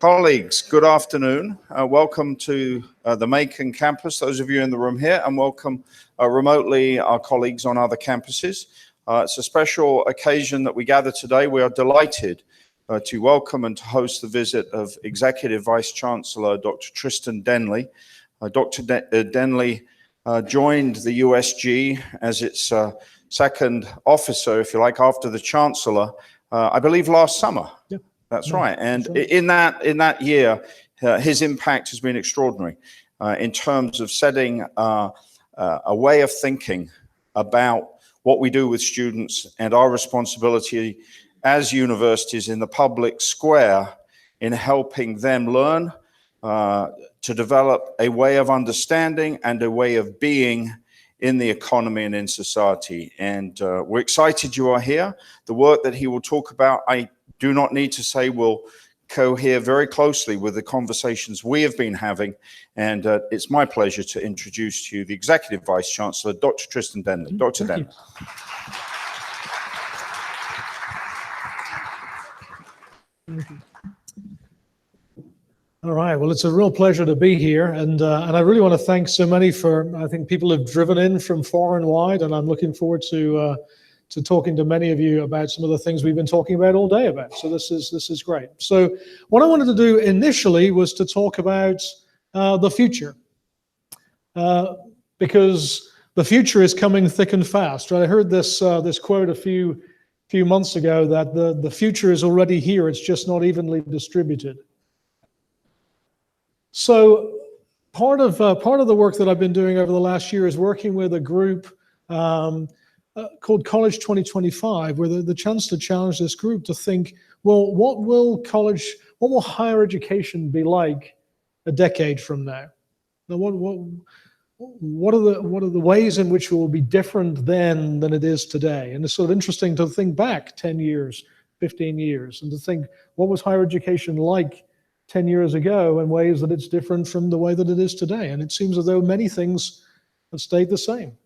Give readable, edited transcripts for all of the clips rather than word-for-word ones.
Colleagues, good afternoon. Welcome to the Macon campus, those of you in the room here, and welcome remotely our colleagues on other campuses. It's a special occasion that we gather today. We are delighted to welcome and to host the visit of Executive Vice Chancellor Dr. Tristan Denley. Dr. Denley joined the USG as its second officer, if you like, after the Chancellor, I believe last summer. Yeah. That's right. And in that year, his impact has been extraordinary in terms of setting a way of thinking about what we do with students and our responsibility as universities in the public square in helping them learn to develop a way of understanding and a way of being in the economy and in society. And we're excited you are here. The work that he will talk about, I do not need to say, will cohere very closely with the conversations we have been having. And it's my pleasure to introduce to you the Executive Vice Chancellor, Dr. Tristan Denley. Dr. Denley. Thank you. All right, well, it's a real pleasure to be here, and I really want to thank so many for, I think people have driven in from far and wide, and I'm looking forward to talking to many of you about some of the things we've been talking about all day about. So this is great. So what I wanted to do initially was to talk about the future, because the future is coming thick and fast. Right? I heard this quote a few months ago that the future is already here. It's just not evenly distributed. So part of the work that I've been doing over the last year is working with a group called College 2025, where the chance to challenge this group to think, well, what will higher education be like a decade from now? Now, what are the ways in which it will be different then than it is today? And it's sort of interesting to think back 10 years, 15 years, and to think, what was higher education like 10 years ago in ways that it's different from the way that it is today? And it seems as though many things have stayed the same,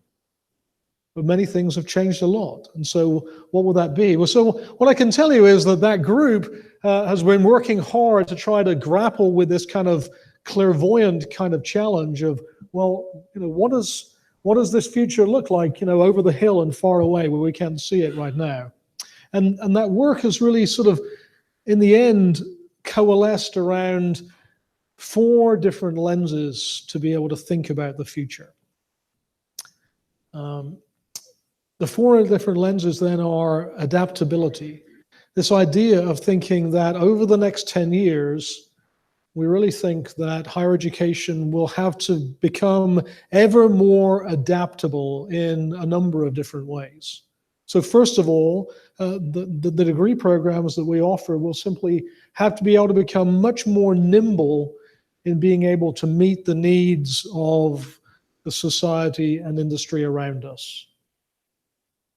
but many things have changed a lot. And so what will that be? Well, so what I can tell you is that group has been working hard to try to grapple with this kind of clairvoyant kind of challenge of, well, what does this future look like, over the hill and far away where we can't see it right now? And that work has really sort of, in the end, coalesced around 4 different lenses to be able to think about the future. The 4 different lenses then are adaptability. This idea of thinking that over the next 10 years, we really think that higher education will have to become ever more adaptable in a number of different ways. So first of all, the degree programs that we offer will simply have to be able to become much more nimble in being able to meet the needs of the society and industry around us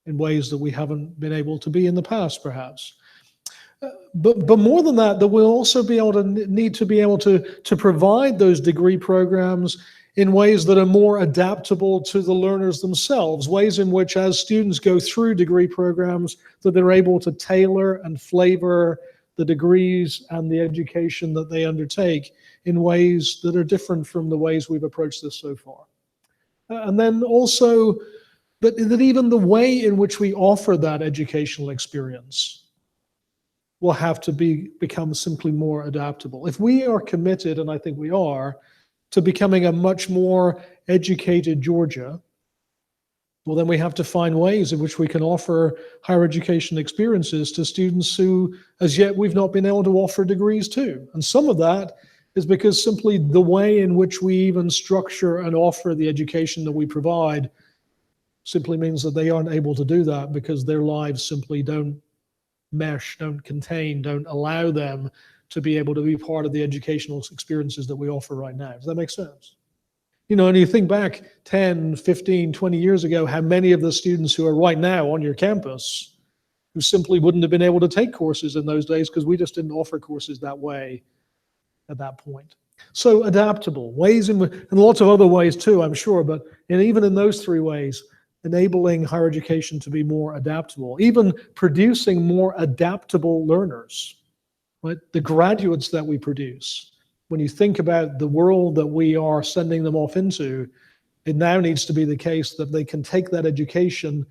in ways that we haven't been able to be in the past, perhaps. But more than that, we'll also need to be able to provide those degree programs in ways that are more adaptable to the learners themselves, ways in which as students go through degree programs, that they're able to tailor and flavor the degrees and the education that they undertake in ways that are different from the ways we've approached this so far. And then also that even the way in which we offer that educational experience will have to become simply more adaptable. If we are committed, and I think we are, to becoming a much more educated Georgia, well, then we have to find ways in which we can offer higher education experiences to students who, as yet, we've not been able to offer degrees to. And some of that is because simply the way in which we even structure and offer the education that we provide simply means that they aren't able to do that because their lives simply don't mesh, don't contain, don't allow them to be able to be part of the educational experiences that we offer right now. Does that make sense? And you think back 10, 15, 20 years ago, how many of the students who are right now on your campus who simply wouldn't have been able to take courses in those days because we just didn't offer courses that way at that point. So adaptable, ways and lots of other ways too, I'm sure, but even in those 3 ways, enabling higher education to be more adaptable, even producing more adaptable learners. right? The graduates that we produce, when you think about the world that we are sending them off into, it now needs to be the case that they can take that education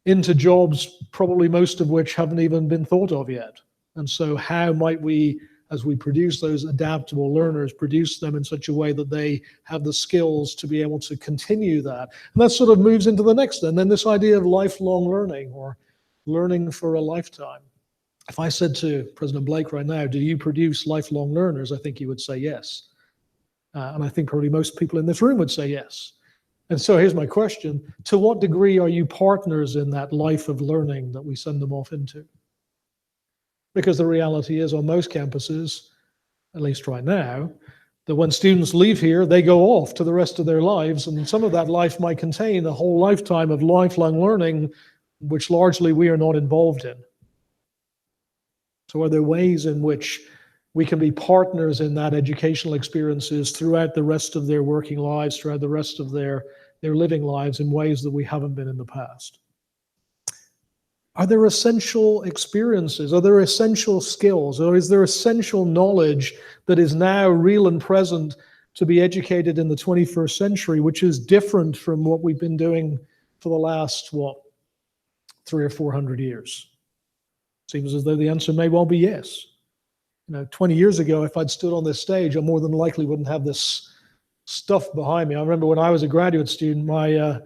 into jobs, probably most of which haven't even been thought of yet. And so how might we, as we produce those adaptable learners, produce them in such a way that they have the skills to be able to continue that? And that sort of moves into the next, and then this idea of lifelong learning, or learning for a lifetime. If I said to President Blake right now, do you produce lifelong learners? I think he would say yes. And I think probably most people in this room would say yes. And so here's my question. To what degree are you partners in that life of learning that we send them off into? Because the reality is on most campuses, at least right now, that when students leave here, they go off to the rest of their lives. And some of that life might contain a whole lifetime of lifelong learning, which largely we are not involved in. So are there ways in which we can be partners in that educational experiences throughout the rest of their working lives, throughout the rest of their living lives in ways that we haven't been in the past? Are there essential experiences? Are there essential skills? Or is there essential knowledge that is now real and present to be educated in the 21st century, which is different from what we've been doing for the last, 300 or 400 years? Seems as though the answer may well be yes. 20 years ago, if I'd stood on this stage, I more than likely wouldn't have this stuff behind me. I remember when I was a graduate student, my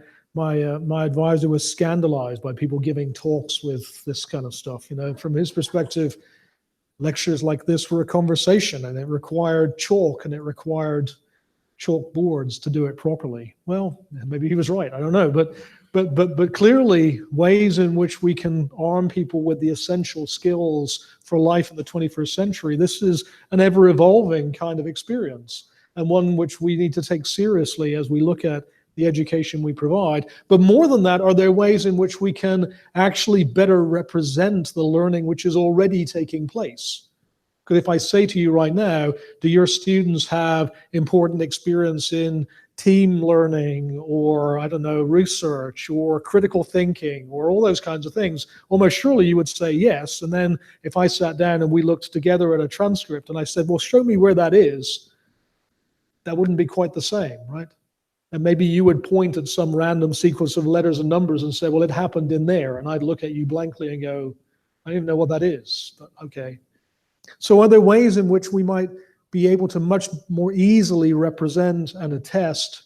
advisor was scandalized by people giving talks with this kind of stuff. From his perspective, lectures like this were a conversation, and it required chalk, and it required chalkboards to do it properly. Well, maybe he was right. I don't know, but clearly ways in which we can arm people with the essential skills for life in the 21st century. This is an ever-evolving kind of experience, and one which we need to take seriously as we look at the education we provide. But more than that, are there ways in which we can actually better represent the learning which is already taking place? Because if I say to you right now, do your students have important experience in team learning, or research, or critical thinking, or all those kinds of things? Almost surely you would say yes. And then if I sat down and we looked together at a transcript and I said, well, show me where that is, that wouldn't be quite the same, right? And maybe you would point at some random sequence of letters and numbers and say, well, it happened in there. And I'd look at you blankly and go, I don't even know what that is, but okay. So are there ways in which we might be able to much more easily represent and attest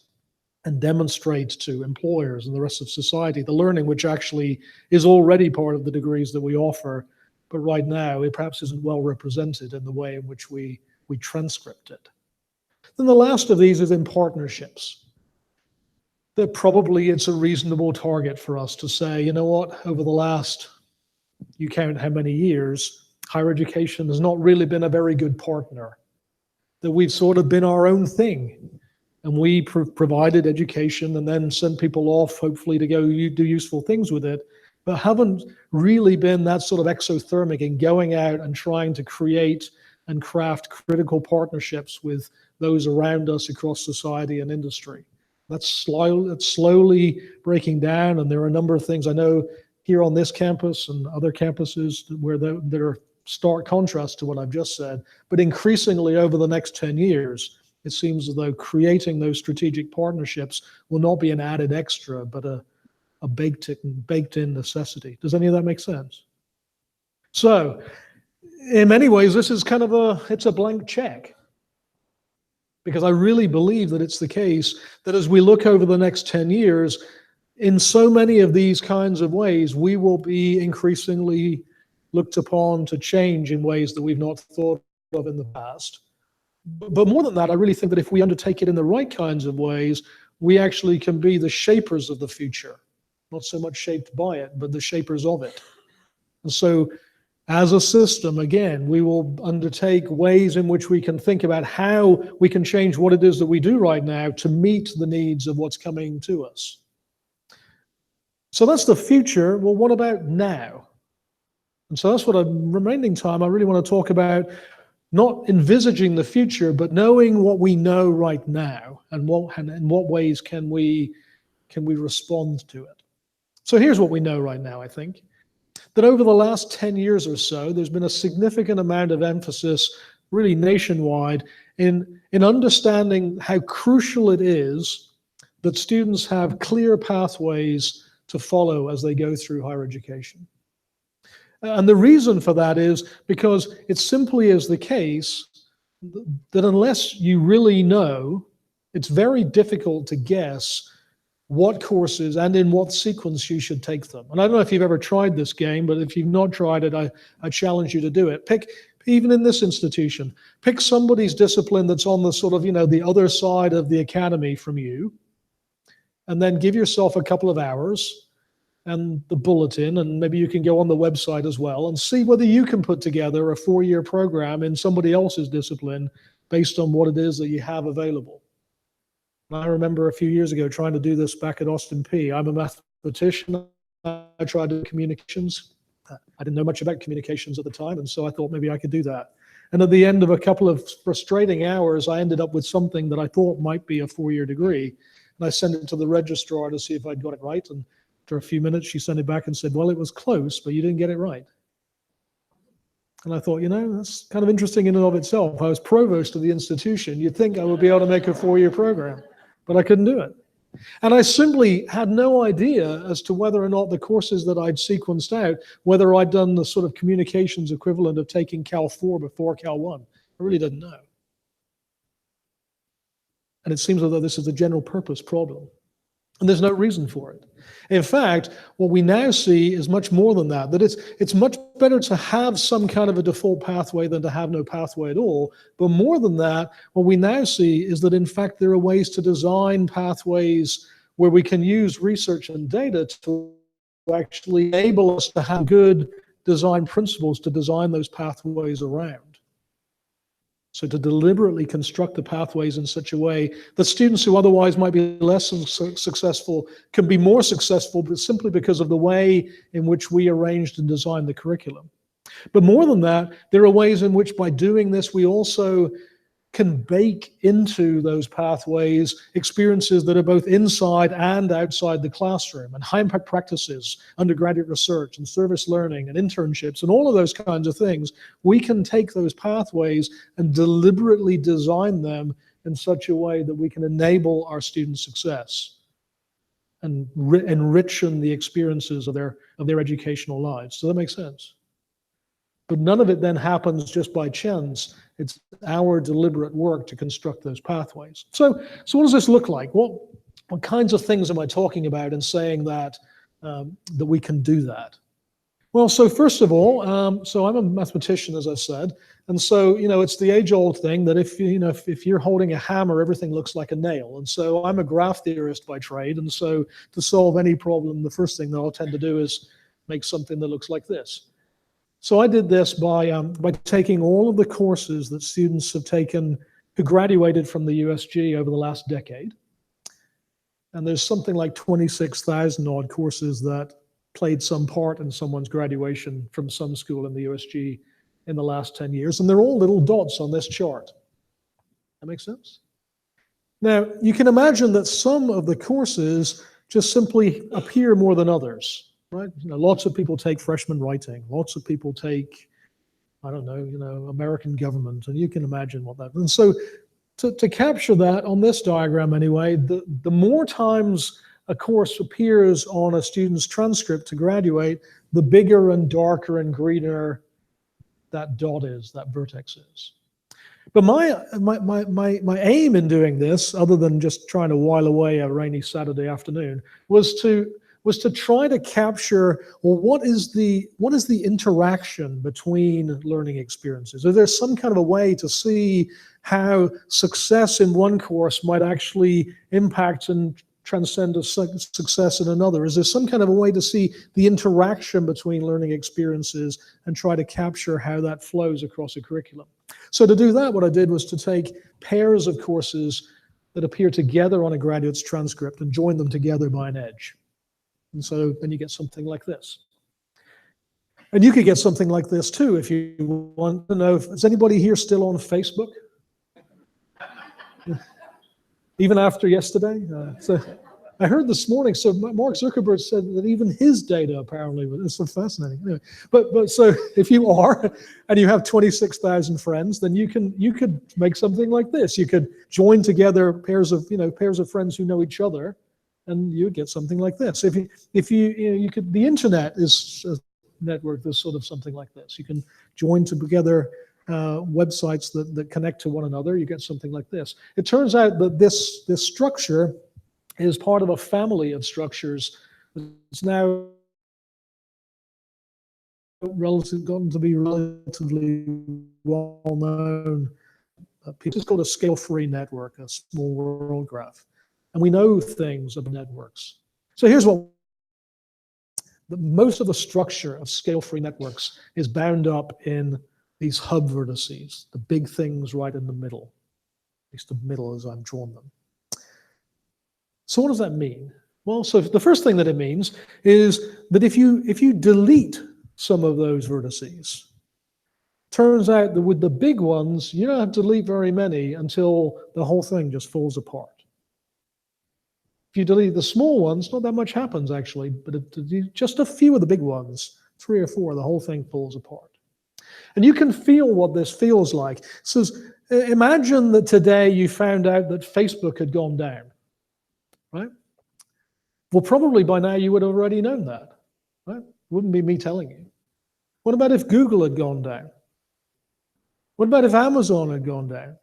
and demonstrate to employers and the rest of society the learning which actually is already part of the degrees that we offer, but right now it perhaps isn't well represented in the way in which we transcript it? Then the last of these is in partnerships. That probably it's a reasonable target for us to say, you know what, over the last, you count how many years, higher education has not really been a very good partner. That we've sort of been our own thing, and we provided education and then sent people off, hopefully to go do useful things with it, but haven't really been that sort of exothermic in going out and trying to create and craft critical partnerships with those around us across society and industry. That's slowly breaking down, and there are a number of things I know here on this campus and other campuses where there are stark contrast to what I've just said. But increasingly over the next 10 years, it seems as though creating those strategic partnerships will not be an added extra, but a baked-in necessity. Does any of that make sense? So, in many ways, this is kind of it's a blank check. Because I really believe that it's the case that as we look over the next 10 years, in so many of these kinds of ways, we will be increasingly looked upon to change in ways that we've not thought of in the past. But more than that, I really think that if we undertake it in the right kinds of ways, we actually can be the shapers of the future. Not so much shaped by it, but the shapers of it. And so as a system, again, we will undertake ways in which we can think about how we can change what it is that we do right now to meet the needs of what's coming to us. So that's the future. Well, what about now? And so that's what remaining time I really want to talk about, not envisaging the future, but knowing what we know right now and in what ways can we respond to it. So here's what we know right now, I think. that over the last 10 years or so, there's been a significant amount of emphasis, really nationwide, in understanding how crucial it is that students have clear pathways to follow as they go through higher education. And the reason for that is because it simply is the case that unless you really know, it's very difficult to guess what courses and in what sequence you should take them. And I don't know if you've ever tried this game, but if you've not tried it, I challenge you to do it. Even in this institution, pick somebody's discipline that's on the sort of, the other side of the academy from you, and then give yourself a couple of hours and the bulletin, and maybe you can go on the website as well and see whether you can put together a 4-year program in somebody else's discipline based on what it is that you have available. I remember a few years ago trying to do this back at Austin P. I'm a mathematician. I tried to do communications. I didn't know much about communications at the time, and so I thought maybe I could do that. And at the end of a couple of frustrating hours, I ended up with something that I thought might be a 4-year degree. And I sent it to the registrar to see if I'd got it right. And after a few minutes, she sent it back and said, well, it was close, but you didn't get it right. And I thought, that's kind of interesting in and of itself. I was provost of the institution. You'd think I would be able to make a 4-year program, but I couldn't do it. And I simply had no idea as to whether or not the courses that I'd sequenced out, whether I'd done the sort of communications equivalent of taking Cal 4 before Cal 1. I really didn't know. And it seems as though this is a general purpose problem. And there's no reason for it. In fact, what we now see is much more than that, that it's much better to have some kind of a default pathway than to have no pathway at all. But more than that, what we now see is that, in fact, there are ways to design pathways where we can use research and data to actually enable us to have good design principles to design those pathways around. So to deliberately construct the pathways in such a way that students who otherwise might be less successful can be more successful, but simply because of the way in which we arranged and designed the curriculum. But more than that, there are ways in which by doing this, we also can bake into those pathways experiences that are both inside and outside the classroom, and high-impact practices, undergraduate research and service learning and internships and all of those kinds of things. We can take those pathways and deliberately design them in such a way that we can enable our students' success and enrichen the experiences of their educational lives. Does that make sense? But none of it then happens just by chance. It's our deliberate work to construct those pathways. So what does this look like? What kinds of things am I talking about in saying that that we can do that? Well, so first of all, so I'm a mathematician, as I said, and so it's the age-old thing that if you're holding a hammer, everything looks like a nail. And so I'm a graph theorist by trade, and so to solve any problem, the first thing that I'll tend to do is make something that looks like this. So I did this by taking all of the courses that students have taken who graduated from the USG over the last decade. And there's something like 26,000 odd courses that played some part in someone's graduation from some school in the USG in the last 10 years. And they're all little dots on this chart. That makes sense? Now, you can imagine that some of the courses just simply appear more than others. Right? Lots of people take freshman writing. Lots of people take, American government, and you can imagine what that. And so, to capture that on this diagram anyway, the more times a course appears on a student's transcript to graduate, the bigger and darker and greener that dot is, that vertex is. But my aim in doing this, other than just trying to while away a rainy Saturday afternoon, was to try to capture, well, what is the interaction between learning experiences? Is there some kind of a way to see how success in one course might actually impact and transcend a success in another? Is there some kind of a way to see the interaction between learning experiences and try to capture how that flows across a curriculum? So to do that, what I did was to take pairs of courses that appear together on a graduate's transcript and join them together by an edge. And so then you get something like this. And you could get something like this too if you want to know. Is anybody here still on Facebook? Even after yesterday? I heard this morning, so Mark Zuckerberg said that even his data apparently, it's so fascinating. Anyway, but so if you are, and you have 26,000 friends, then you could make something like this. You could join together pairs of friends who know each other, and you would get something like this. If you could, the internet is a network that's sort of something like this. You can join together websites that connect to one another. You get something like this. It turns out that this structure is part of a family of structures. It's now gotten to be relatively well known. It's called a scale-free network, a small world graph. And we know things about networks. So here's what most of the structure of scale-free networks is bound up in these hub vertices, the big things right in the middle, at least the middle as I've drawn them. So what does that mean? Well, so the first thing that it means is that if you delete some of those vertices, turns out that with the big ones, you don't have to delete very many until the whole thing just falls apart. If you delete the small ones, not that much happens actually, but just a few of the big ones, 3 or 4, the whole thing falls apart. And you can feel what this feels like. So imagine that today you found out that Facebook had gone down. Right? Well, probably by now you would have already known that, right? It wouldn't be me telling you. What about if Google had gone down? What about if Amazon had gone down?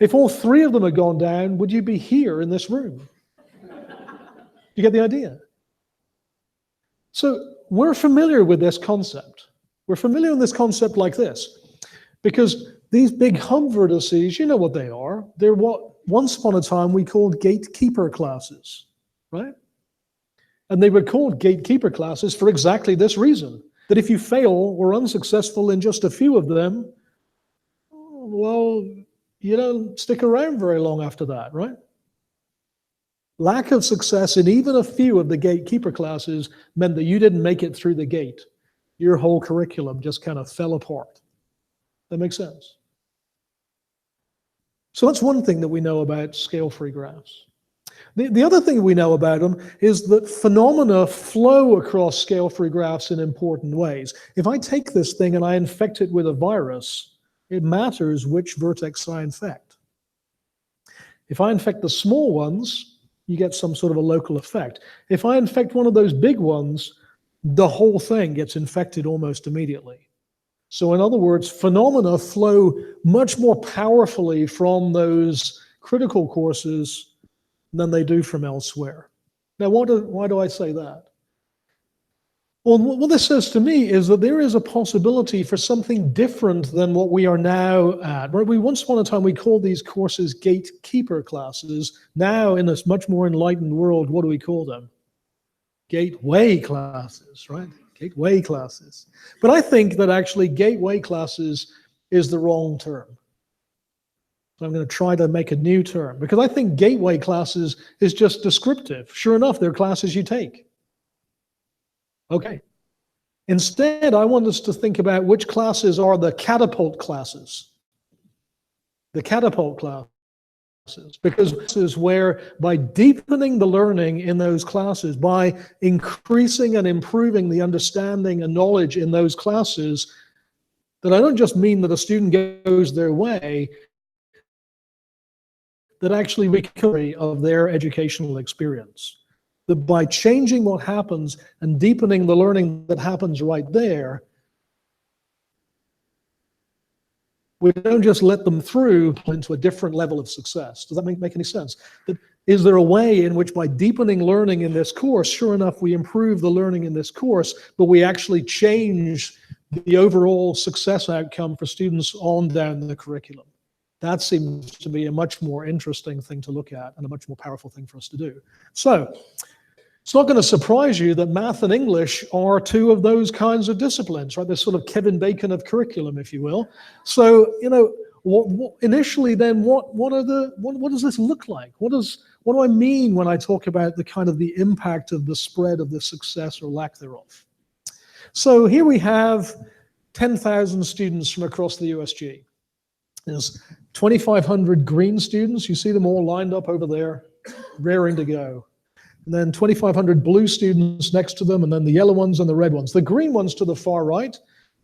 If all 3 of them had gone down, would you be here in this room? You get the idea? So we're familiar with this concept. We're familiar with this concept like this, because these big hub vertices, you know what they are. They're what once upon a time we called gatekeeper classes, right? And they were called gatekeeper classes for exactly this reason, that if you fail or unsuccessful in just a few of them, well, you don't stick around very long after that, right? Lack of success in even a few of the gatekeeper classes meant that you didn't make it through the gate. Your whole curriculum just kind of fell apart. That makes sense? So that's one thing that we know about scale-free graphs. The other thing we know about them is that phenomena flow across scale-free graphs in important ways. If I take this thing and I infect it with a virus, it matters which vertex I infect. If I infect the small ones, you get some sort of a local effect. If I infect one of those big ones, the whole thing gets infected almost immediately. So in other words, phenomena flow much more powerfully from those critical courses than they do from elsewhere. Now, why do I say that? Well, what this says to me is that there is a possibility for something different than what we are now at. Where we once upon a time, we called these courses gatekeeper classes. Now, in this much more enlightened world, what do we call them? Gateway classes, right? Gateway classes. But I think that actually gateway classes is the wrong term. So I'm going to try to make a new term, because I think gateway classes is just descriptive. Sure enough, they're classes you take. Okay. Instead, I want us to think about which classes are the catapult classes. The catapult classes. Because this is where, by deepening the learning in those classes, by increasing and improving the understanding and knowledge in those classes, that I don't just mean that a student goes their way, that actually recovery of their educational experience. That by changing what happens and deepening the learning that happens right there, we don't just let them through into a different level of success. Does that make any sense? That, is there a way in which by deepening learning in this course, sure enough, we improve the learning in this course, but we actually change the overall success outcome for students on down the curriculum? That seems to be a much more interesting thing to look at and a much more powerful thing for us to do. So it's not going to surprise you that math and English are 2 of those kinds of disciplines, right? They're sort of Kevin Bacon of curriculum, if you will. So, you know, initially then, what does this look like? What do I mean when I talk about the kind of the impact of the spread of the success or lack thereof? So here we have 10,000 students from across the USG. There's 2,500 green students. You see them all lined up over there, raring to go. and then 2,500 blue students next to them, and then the yellow ones and the red ones. The green ones to the far right,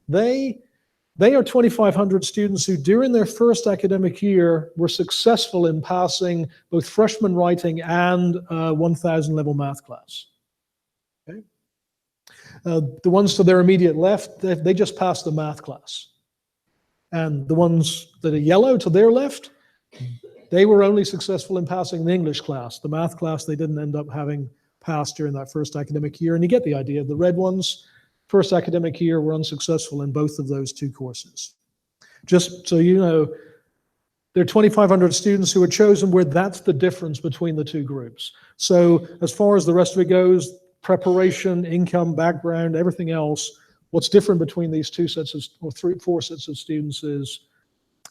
they are 2,500 students who during their first academic year were successful in passing both freshman writing and 1,000 level math class. Okay? The ones to their immediate left, they just passed the math class. And the ones that are yellow to their left, they were only successful in passing the English class. The math class they didn't end up having passed during that first academic year. And you get the idea. The red ones, first academic year, were unsuccessful in both of those two courses. Just so you know, there are 2,500 students who were chosen where that's the difference between the two groups. So as far as the rest of it goes, preparation, income, background, everything else, what's different between these two sets of, or four sets of students is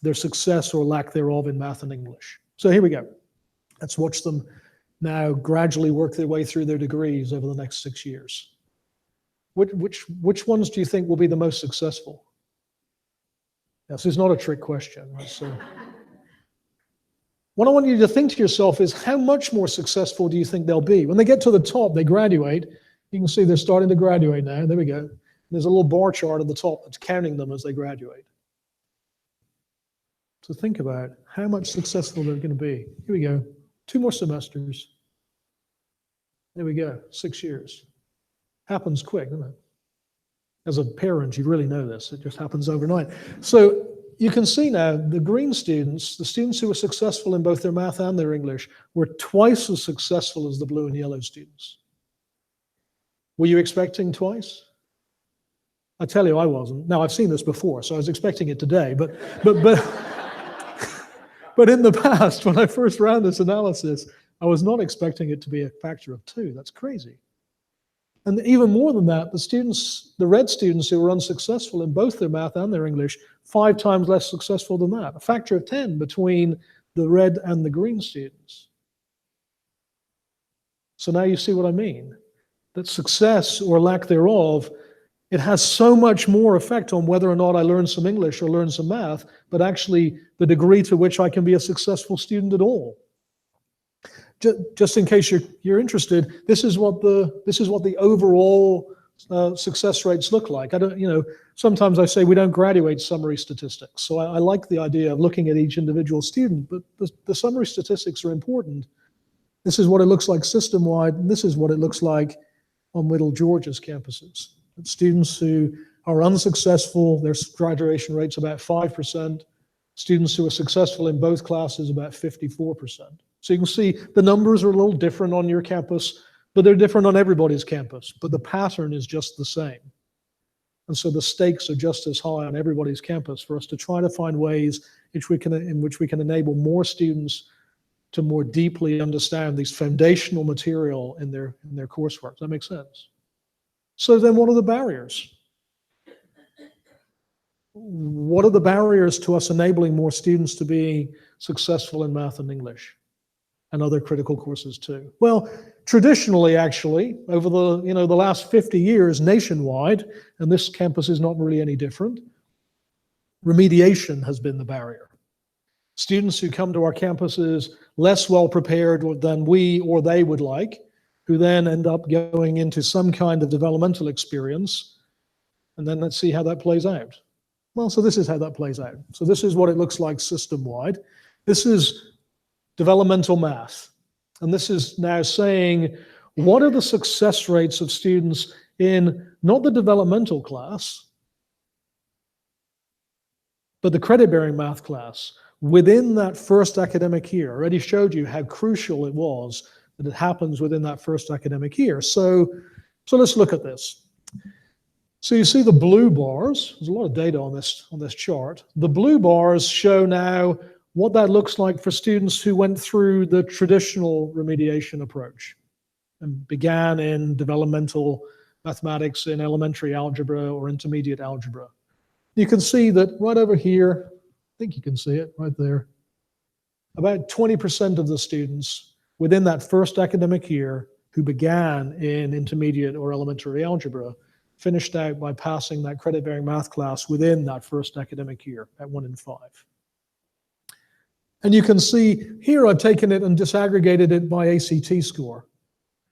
their success or lack thereof in math and English. So here we go. Let's watch them now gradually work their way through their degrees over the next 6 years. Which ones do you think will be the most successful? This is not a trick question. So, what I want you to think to yourself is, how much more successful do you think they'll be? When they get to the top, they graduate. You can see they're starting to graduate now. There we go. There's a little bar chart at the top that's counting them as they graduate. So think about how much successful they're going to be. Here we go. 2 more semesters. There we go. 6 years. Happens quick, doesn't it? As a parent, you really know this. It just happens overnight. So you can see now the green students, the students who were successful in both their math and their English, were twice as successful as the blue and yellow students. Were you expecting twice? I tell you, I wasn't. Now, I've seen this before, so I was expecting it today. But in the past, when I first ran this analysis, I was not expecting it to be a factor of 2. That's crazy. And even more than that, the red students who were unsuccessful in both their math and their English, 5 times less successful than that. A factor of 10 between the red and the green students. So now you see what I mean. That success or lack thereof, it has so much more effect on whether or not I learn some English or learn some math, but actually the degree to which I can be a successful student at all. Just in case you're interested, this is what the overall success rates look like. Sometimes I say we don't graduate summary statistics. So I like the idea of looking at each individual student, but the summary statistics are important. This is what it looks like system-wide, and this is what it looks like on Middle Georgia's campuses. Students who are unsuccessful, their graduation rate's about 5%. Students who are successful in both classes, about 54%. So you can see the numbers are a little different on your campus, but they're different on everybody's campus. But the pattern is just the same. And so the stakes are just as high on everybody's campus for us to try to find ways in which we can enable more students to more deeply understand these foundational material in their coursework. Does that make sense? So then what are the barriers? What are the barriers to us enabling more students to be successful in math and English and other critical courses too? Well, traditionally, actually, over the last 50 years nationwide, and this campus is not really any different, remediation has been the barrier. Students who come to our campuses less well prepared than we or they would like, who then end up going into some kind of developmental experience, and then let's see how that plays out. Well, so this is how that plays out. So this is what it looks like system-wide. This is developmental math. And this is now saying, what are the success rates of students in not the developmental class, but the credit-bearing math class within that first academic year? I already showed you how crucial it was that it happens within that first academic year. So let's look at this. So you see the blue bars. There's a lot of data on this chart. The blue bars show now what that looks like for students who went through the traditional remediation approach and began in developmental mathematics in elementary algebra or intermediate algebra. You can see that right over here, I think you can see it right there, about 20% of the students within that first academic year who began in intermediate or elementary algebra finished out by passing that credit-bearing math class within that first academic year at 1 in 5. And you can see here I've taken it and disaggregated it by ACT score.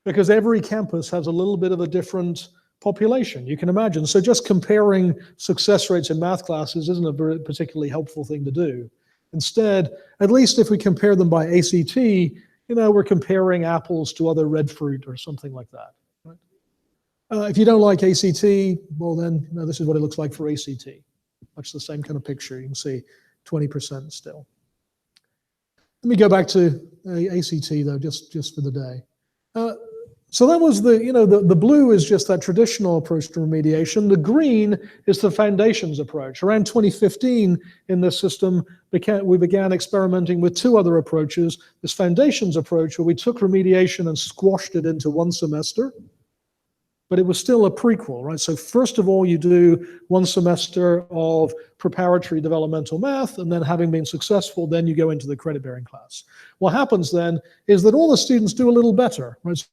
because every campus has a little bit of a different population, you can imagine. So just comparing success rates in math classes isn't a very particularly helpful thing to do. Instead, at least if we compare them by ACT, we're comparing apples to other red fruit or something like that. Right? If you don't like ACT, well then, this is what it looks like for ACT. Much the same kind of picture. You can see 20% still. Let me go back to ACT though, just for the day. So that was the blue is just that traditional approach to remediation. The green is the foundations approach. Around 2015 in this system, we began experimenting with two other approaches. This foundations approach, where we took remediation and squashed it into one semester, but it was still a prequel, right? So first of all, you do one semester of preparatory developmental math, and then having been successful, then you go into the credit-bearing class. What happens then is that all the students do a little better, right?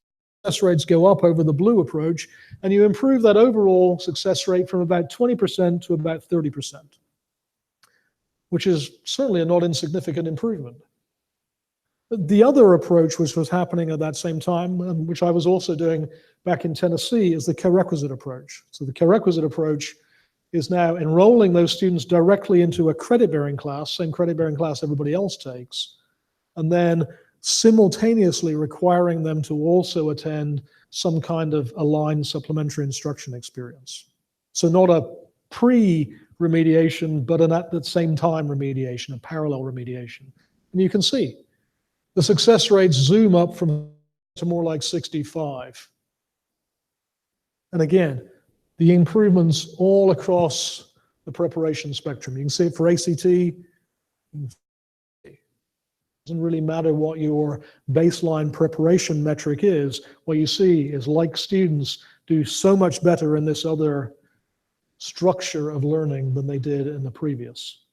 Success rates go up over the blue approach, and you improve that overall success rate from about 20% to about 30%, which is certainly a not insignificant improvement. The other approach, which was happening at that same time, and which I was also doing back in Tennessee, is the co-requisite approach. So the co-requisite approach is now enrolling those students directly into a credit-bearing class, same credit-bearing class everybody else takes, and then simultaneously requiring them to also attend some kind of aligned supplementary instruction experience. So not a pre-remediation, but an at the same time remediation, a parallel remediation. And you can see the success rates zoom up to more like 65. And again, the improvements all across the preparation spectrum. You can see it for ACT. It doesn't really matter what your baseline preparation metric is. What you see is like students do so much better in this other structure of learning than they did in the previous.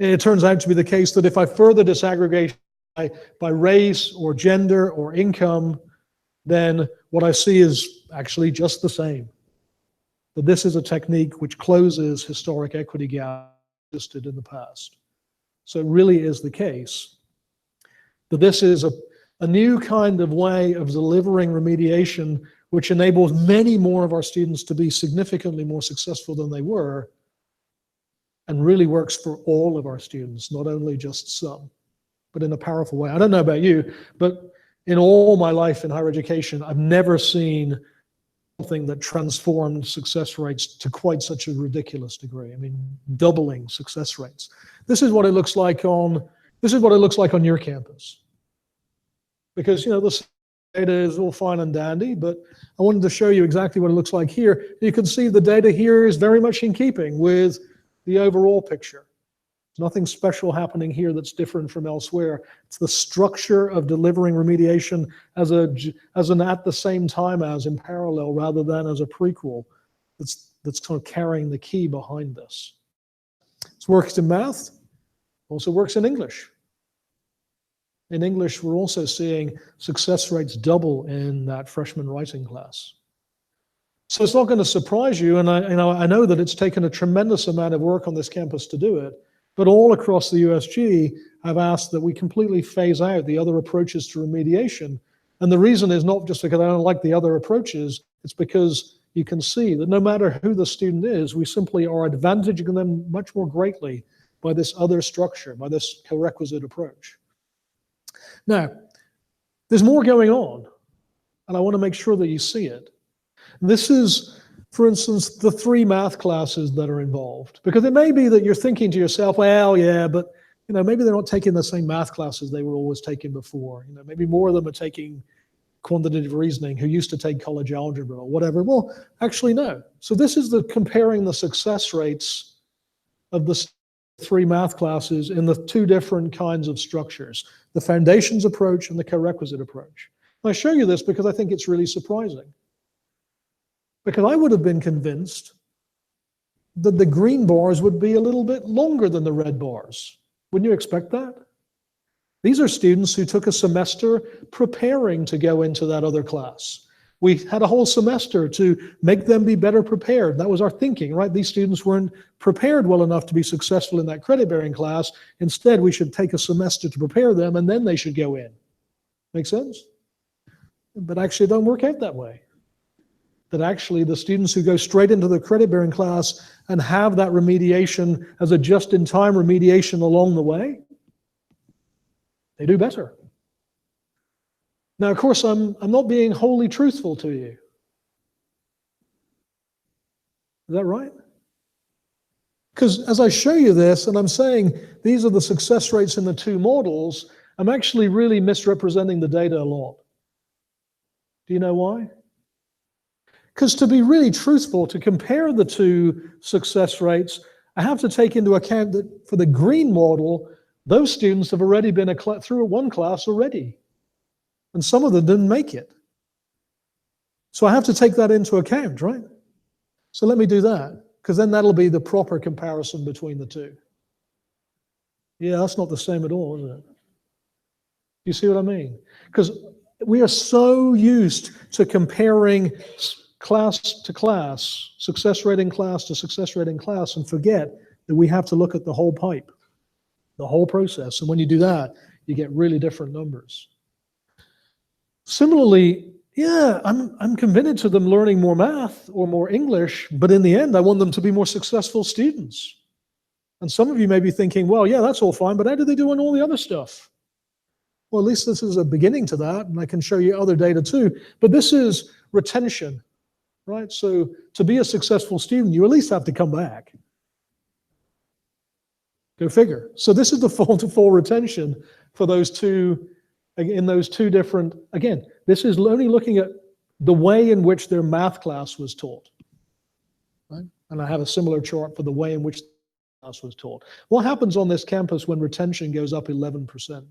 And it turns out to be the case that if I further disaggregate by race or gender or income, then what I see is actually just the same. That this is a technique which closes historic equity gap existed in the past. So it really is the case that this is a new kind of way of delivering remediation which enables many more of our students to be significantly more successful than they were, and really works for all of our students, not only just some, but in a powerful way. I don't know about you, but in all my life in higher education, I've never seen something that transformed success rates to quite such a ridiculous degree. I mean, doubling success rates. This is what it looks like on your campus. Because, the data is all fine and dandy, but I wanted to show you exactly what it looks like here. You can see the data here is very much in keeping with the overall picture. There's nothing special happening here that's different from elsewhere. It's the structure of delivering remediation as an at the same time as, in parallel, rather than as a prequel, that's kind of carrying the key behind this. It works in math, also works in English. In English, we're also seeing success rates double in that freshman writing class. So it's not going to surprise you, and I know that it's taken a tremendous amount of work on this campus to do it, but all across the USG, I've asked that we completely phase out the other approaches to remediation. And the reason is not just because I don't like the other approaches, it's because you can see that no matter who the student is, we simply are advantaging them much more greatly by this other structure, by this co-requisite approach. Now, there's more going on, and I want to make sure that you see it. This is, for instance, the 3 math classes that are involved. Because it may be that you're thinking to yourself, well, yeah, but maybe they're not taking the same math classes they were always taking before. Maybe more of them are taking quantitative reasoning who used to take college algebra or whatever. Well, actually, no. So this is comparing the success rates of the 3 math classes in the 2 different kinds of structures, the foundations approach and the co-requisite approach. And I show you this because I think it's really surprising. Because I would have been convinced that the green bars would be a little bit longer than the red bars. Wouldn't you expect that? These are students who took a semester preparing to go into that other class. We had a whole semester to make them be better prepared. That was our thinking, right? These students weren't prepared well enough to be successful in that credit-bearing class. Instead, we should take a semester to prepare them, and then they should go in. Make sense? But actually, it don't work out that way. That actually the students who go straight into the credit-bearing class and have that remediation as a just-in-time remediation along the way, they do better. Now, of course, I'm not being wholly truthful to you. Is that right? Because as I show you this, and I'm saying these are the success rates in the two models, I'm actually really misrepresenting the data a lot. Do you know why? Because to be really truthful, to compare the two success rates, I have to take into account that for the green model, those students have already been through one class already. And some of them didn't make it. So I have to take that into account, right? So let me do that, because then that'll be the proper comparison between the two. Yeah, that's not the same at all, is it? You see what I mean? Because we are so used to comparing class to class, success rate in class to success rate in class, and forget that we have to look at the whole pipe, the whole process. And when you do that, you get really different numbers. Similarly, yeah, I'm committed to them learning more math or more English, but in the end, I want them to be more successful students. And some of you may be thinking, well, yeah, that's all fine, but how do they do on all the other stuff? Well, at least this is a beginning to that, and I can show you other data too. But this is retention, right? So to be a successful student, you at least have to come back. Go figure. So this is the full-to-full retention for those two, in those two different, again, this is only looking at the way in which their math class was taught, right? And I have a similar chart for the way in which the class was taught. What happens on this campus when retention goes up 11%?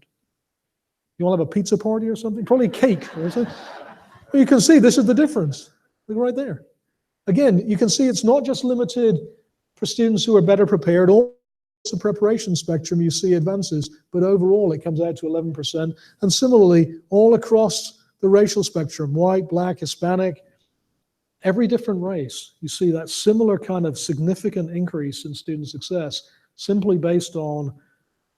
You want to have a pizza party or something? Probably cake. Or something. Well, you can see this is the difference. Look right there. Again, you can see it's not just limited for students who are better prepared. All the preparation spectrum, you see advances, but overall it comes out to 11%. And similarly, all across the racial spectrum, white, black, Hispanic, every different race, you see that similar kind of significant increase in student success simply based on.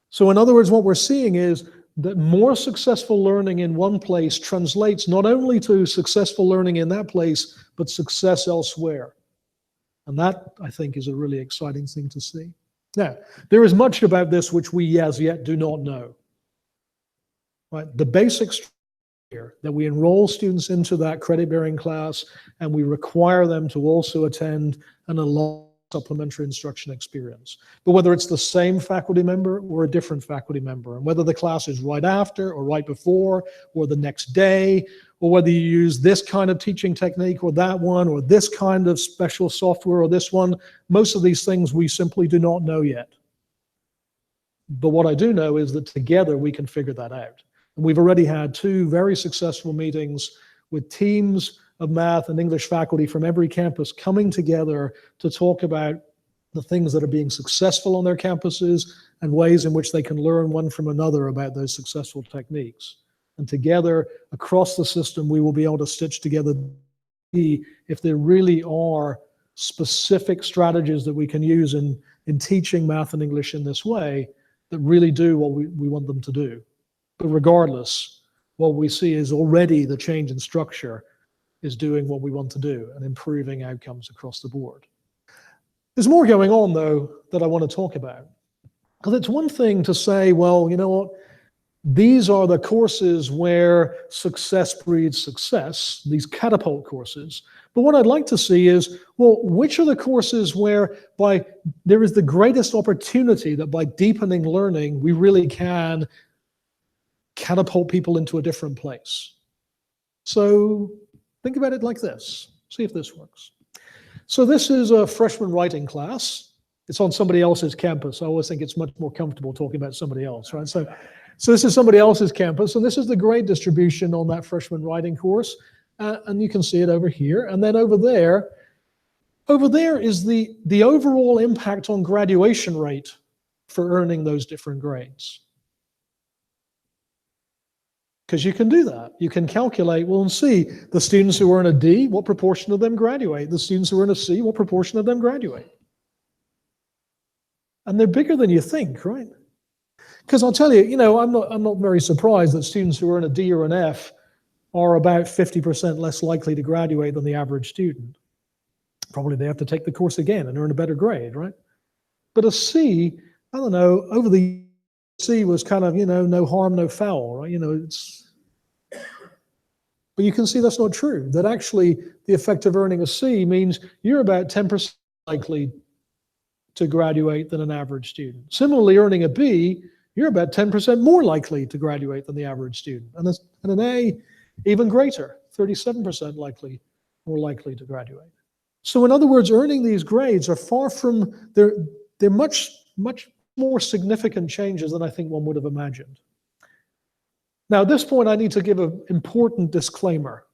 So in other words, what we're seeing is that more successful learning in one place translates not only to successful learning in that place, but success elsewhere. And that, I think, is a really exciting thing to see. Now, there is much about this which we as yet do not know. Right? The basics here, that we enroll students into that credit-bearing class, and we require them to also attend an alumni supplementary instruction experience. But whether it's the same faculty member or a different faculty member, and whether the class is right after or right before or the next day, or whether you use this kind of teaching technique or that one, or this kind of special software or this one, most of these things we simply do not know yet. But what I do know is that together we can figure that out. And we've already had 2 very successful meetings with teams of math and English faculty from every campus coming together to talk about the things that are being successful on their campuses and ways in which they can learn one from another about those successful techniques. And together, across the system, we will be able to stitch together if there really are specific strategies that we can use in teaching math and English in this way that really do what we want them to do. But regardless, what we see is already the change in structure is doing what we want to do and improving outcomes across the board. There's more going on, though, that I want to talk about. Because it's one thing to say, well, you know what, these are the courses where success breeds success, these catapult courses. But what I'd like to see is, well, which are the courses where there is the greatest opportunity that by deepening learning, we really can catapult people into a different place. So think about it like this. See if this works. So this is a freshman writing class. It's on somebody else's campus. I always think it's much more comfortable talking about somebody else, right? So this is somebody else's campus, and this is the grade distribution on that freshman writing course. And you can see it over here. And then over there is the overall impact on graduation rate for earning those different grades. Because you can do that. You can calculate, well, and see the students who earn a D, what proportion of them graduate? The students who earn a C, what proportion of them graduate? And they're bigger than you think, right? Because I'll tell you, I'm not very surprised that students who earn a D or an F are about 50% less likely to graduate than the average student. Probably they have to take the course again and earn a better grade, right? But a C, I don't know, over the C was kind of, no harm, no foul, right? But you can see that's not true, that actually the effect of earning a C means you're about 10% likely to graduate than an average student. Similarly, earning a B, you're about 10% more likely to graduate than the average student. And an A, even greater, 37% more likely to graduate. So in other words, earning these grades are far from, they're much more significant changes than I think one would have imagined. Now, at this point, I need to give an important disclaimer.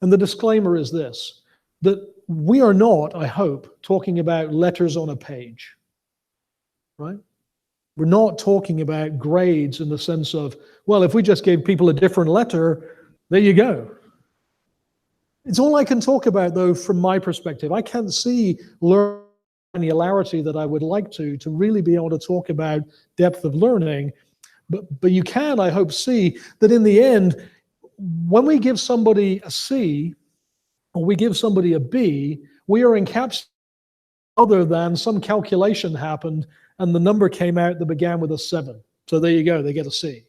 And the disclaimer is this, that we are not, I hope, talking about letters on a page, right? We're not talking about grades in the sense of, well, if we just gave people a different letter, there you go. It's all I can talk about, though, from my perspective. I can't see granularity that I would like to really be able to talk about depth of learning. But you can, I hope, see that in the end, when we give somebody a C or we give somebody a B, we are encapsulating other than some calculation happened and the number came out that began with a 7. So there you go, they get a C.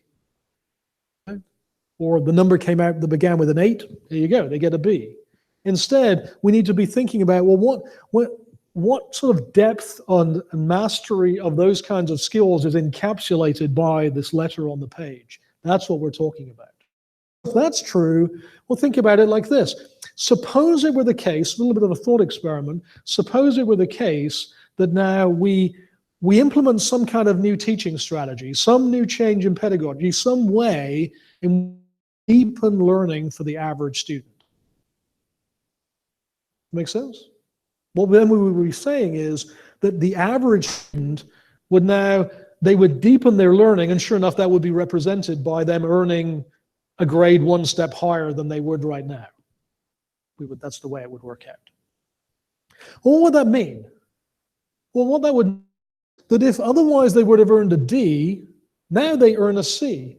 Okay? Or the number came out that began with an 8, there you go, they get a B. Instead, we need to be thinking about, well, what sort of depth and mastery of those kinds of skills is encapsulated by this letter on the page? That's what we're talking about. If that's true, well, think about it like this. Suppose it were the case, a little bit of a thought experiment, suppose it were the case that now we implement some kind of new teaching strategy, some new change in pedagogy, some way in deepen learning for the average student. Make sense? What then we would be saying is that the average student they would deepen their learning, and sure enough, that would be represented by them earning a grade one step higher than they would right now. That's the way it would work out. Well, what would that mean? Well, what that would mean that if otherwise they would have earned a D, now they earn a C.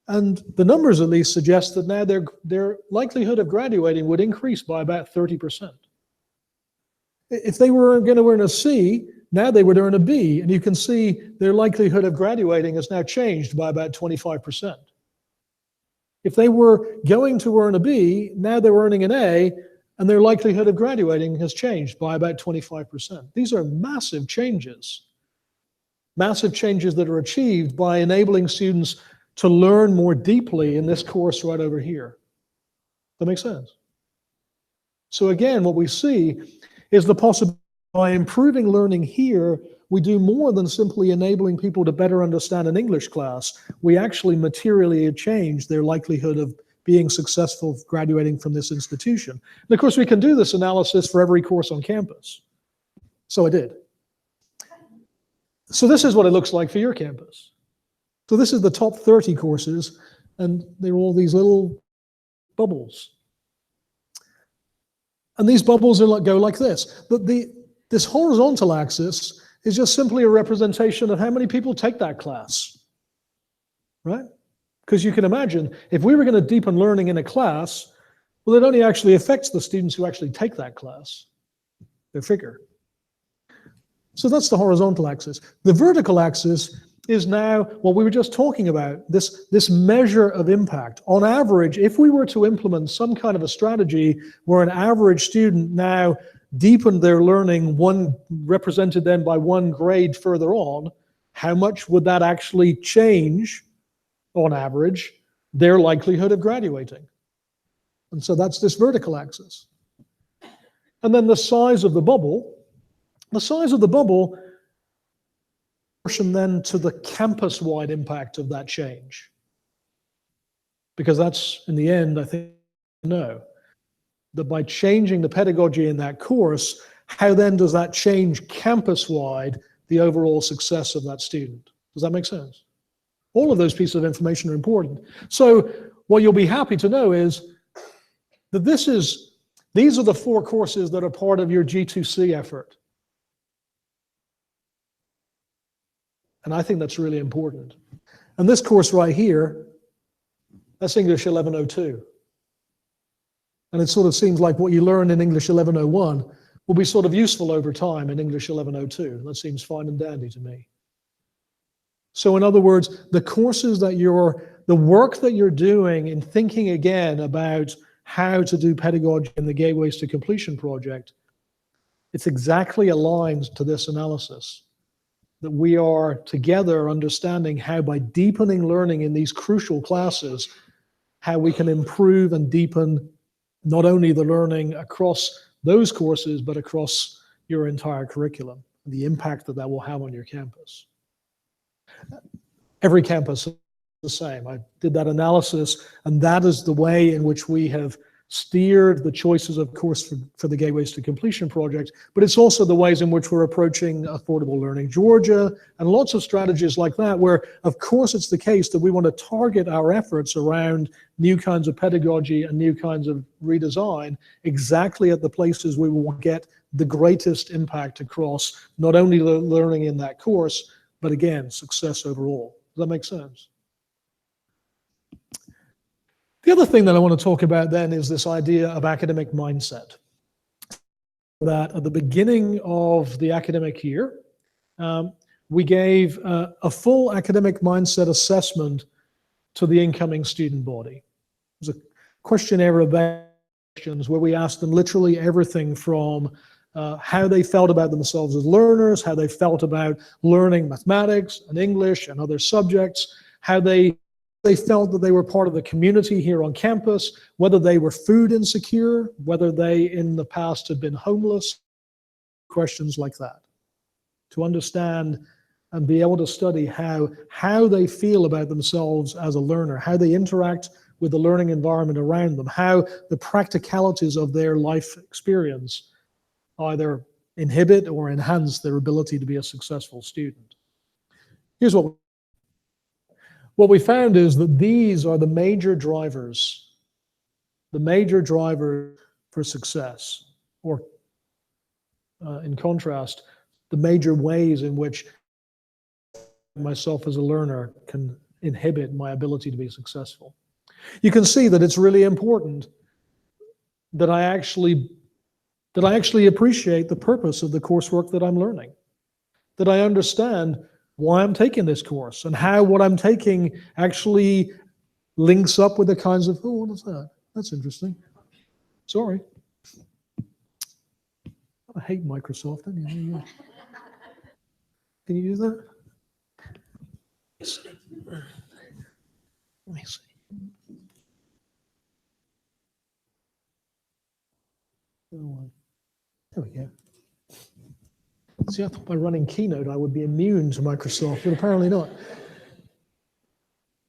And the numbers at least suggest that now their likelihood of graduating would increase by about 30%. If they were going to earn a C, now they would earn a B, and you can see their likelihood of graduating has now changed by about 25%. If they were going to earn a B, now they're earning an A, and their likelihood of graduating has changed by about 25%. These are massive changes that are achieved by enabling students to learn more deeply in this course right over here. That makes sense? So again, what we see is the possibility by improving learning here, we do more than simply enabling people to better understand an English class. We actually materially change their likelihood of being successful graduating from this institution. And of course, we can do this analysis for every course on campus. So I did. So this is what it looks like for your campus. So this is the top 30 courses, and they're all these little bubbles. And these bubbles go like this. But this horizontal axis is just simply a representation of how many people take that class, right? Because you can imagine, if we were going to deepen learning in a class, well, it only actually affects the students who actually take that class. Their figure. So that's the horizontal axis. The vertical axis is now what we were just talking about, this measure of impact. On average, if we were to implement some kind of a strategy where an average student now deepened their learning, represented then by one grade further on, how much would that actually change, on average, their likelihood of graduating? And so that's this vertical axis. And then the size of the bubble proportion then to the campus-wide impact of that change. Because that's, in the end, I think, that by changing the pedagogy in that course, how then does that change campus-wide the overall success of that student? Does that make sense? All of those pieces of information are important. So what you'll be happy to know is that these are the 4 courses that are part of your G2C effort. And I think that's really important. And this course right here That's English 1102. And it sort of seems like what you learn in English 1101 will be sort of useful over time in English 1102. That seems fine and dandy to me. So in other words, the work that you're doing in thinking again about how to do pedagogy in the Gateways to Completion project, it's exactly aligned to this analysis. That we are together understanding how by deepening learning in these crucial classes, how we can improve and deepen not only the learning across those courses, but across your entire curriculum, the impact that will have on your campus. Every campus is the same. I did that analysis, and that is the way in which we have steered the choices, of course, for the Gateways to Completion project, but it's also the ways in which we're approaching affordable learning Georgia and lots of strategies like that, where, of course, it's the case that we want to target our efforts around new kinds of pedagogy and new kinds of redesign exactly at the places we will get the greatest impact across not only the learning in that course, but again, success overall. Does that make sense? The other thing that I want to talk about then is this idea of academic mindset. That at the beginning of the academic year, we gave a full academic mindset assessment to the incoming student body. It was a questionnaire of questions where we asked them literally everything from how they felt about themselves as learners, how they felt about learning mathematics and English and other subjects, how they felt that they were part of the community here on campus, whether they were food insecure, whether they in the past had been homeless, questions like that. To understand and be able to study how they feel about themselves as a learner, how they interact with the learning environment around them, how the practicalities of their life experience either inhibit or enhance their ability to be a successful student. Here's what we found is that these are the major drivers for success, or in contrast, the major ways in which myself as a learner can inhibit my ability to be successful. You can see that it's really important that I actually appreciate the purpose of the coursework that I'm learning, that I understand why I'm taking this course and how what I'm taking actually links up with the kinds of, oh, what is that? That's interesting. Sorry. I hate Microsoft. Can you do that? Let me see. There we go. See, I thought by running Keynote I would be immune to Microsoft, but apparently not.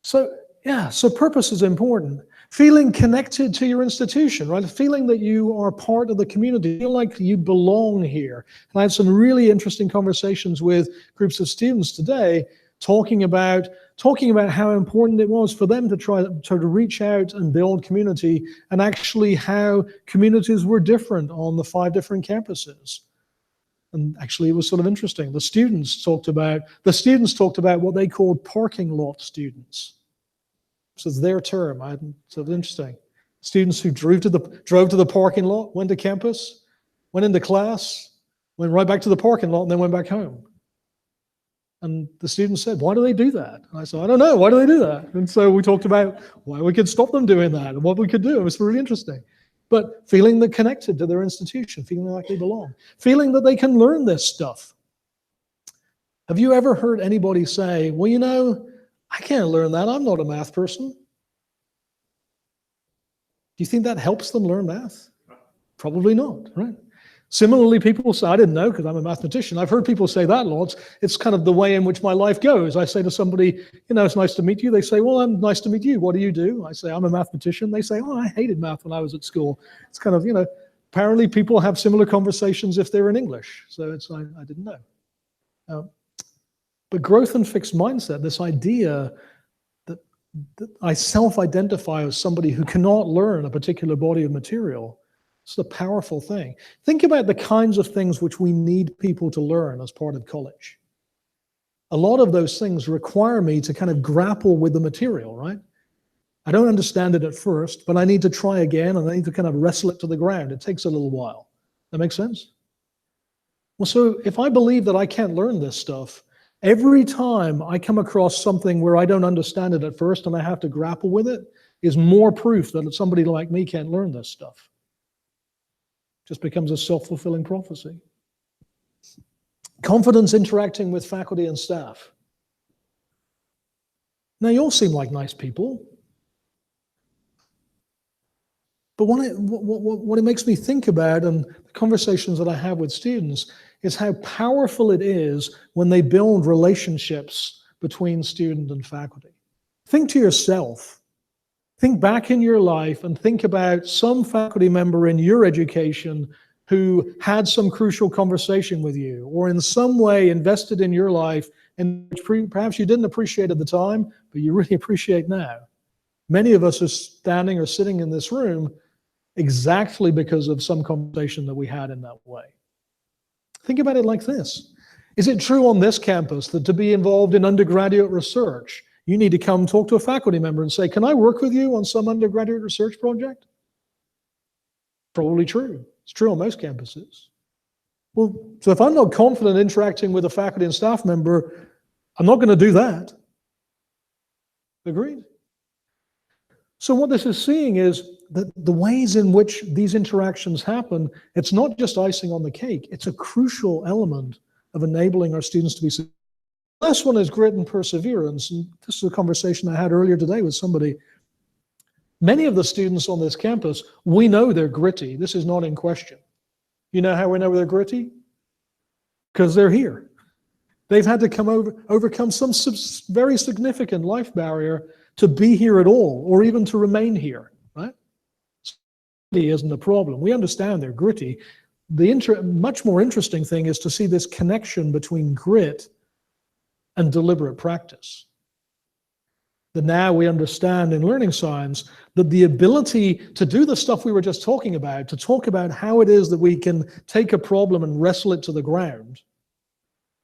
So, yeah, so purpose is important. Feeling connected to your institution, right? Feeling that you are part of the community, feel like you belong here. And I had some really interesting conversations with groups of students today talking about how important it was for them to try to reach out and build community, and actually how communities were different on the 5 different campuses. And actually, it was sort of interesting. The students talked about what they called parking lot students. So it's their term. So it's interesting. Students who drove to the parking lot, went to campus, went into class, went right back to the parking lot, and then went back home. And the students said, "Why do they do that?" And I said, "I don't know. Why do they do that?" And so we talked about why we could stop them doing that and what we could do. It was really interesting. But feeling they're connected to their institution, feeling like they belong, feeling that they can learn this stuff. Have you ever heard anybody say, "Well, you know, I can't learn that. I'm not a math person"? Do you think that helps them learn math? Probably not, right? Similarly, people say, "I didn't know because I'm a mathematician." I've heard people say that lots. It's kind of the way in which my life goes. I say to somebody, "It's nice to meet you." They say, "Well, I'm nice to meet you. What do you do?" I say, "I'm a mathematician." They say, "Oh, I hated math when I was at school." It's kind of, apparently people have similar conversations if they're in English. So I didn't know. But growth and fixed mindset, this idea that I self-identify as somebody who cannot learn a particular body of material, it's a powerful thing. Think about the kinds of things which we need people to learn as part of college. A lot of those things require me to kind of grapple with the material, right? I don't understand it at first, but I need to try again and I need to kind of wrestle it to the ground. It takes a little while. That makes sense? Well, so if I believe that I can't learn this stuff, every time I come across something where I don't understand it at first and I have to grapple with it, is more proof that somebody like me can't learn this stuff. Just becomes a self-fulfilling prophecy. Confidence interacting with faculty and staff. Now, you all seem like nice people. But what it makes me think about, and the conversations that I have with students, is how powerful it is when they build relationships between student and faculty. Think to yourself. Think back in your life and think about some faculty member in your education who had some crucial conversation with you, or in some way invested in your life, and perhaps you didn't appreciate at the time, but you really appreciate now. Many of us are standing or sitting in this room exactly because of some conversation that we had in that way. Think about it like this. Is it true on this campus that to be involved in undergraduate research, you need to come talk to a faculty member and say, can I work with you on some undergraduate research project? Probably true. It's true on most campuses. Well, so if I'm not confident interacting with a faculty and staff member, I'm not going to do that. Agreed? So what this is seeing is that the ways in which these interactions happen, it's not just icing on the cake. It's a crucial element of enabling our students to be successful. The last one is grit and perseverance. And this is a conversation I had earlier today with somebody. Many of the students on this campus, we know they're gritty. This is not in question. You know how we know they're gritty? Because they're here. They've had to overcome some very significant life barrier to be here at all, or even to remain here, right? Gritty isn't a problem. We understand they're gritty. The much more interesting thing is to see this connection between grit and deliberate practice. That now we understand in learning science that the ability to do the stuff we were just talking about, to talk about how it is that we can take a problem and wrestle it to the ground,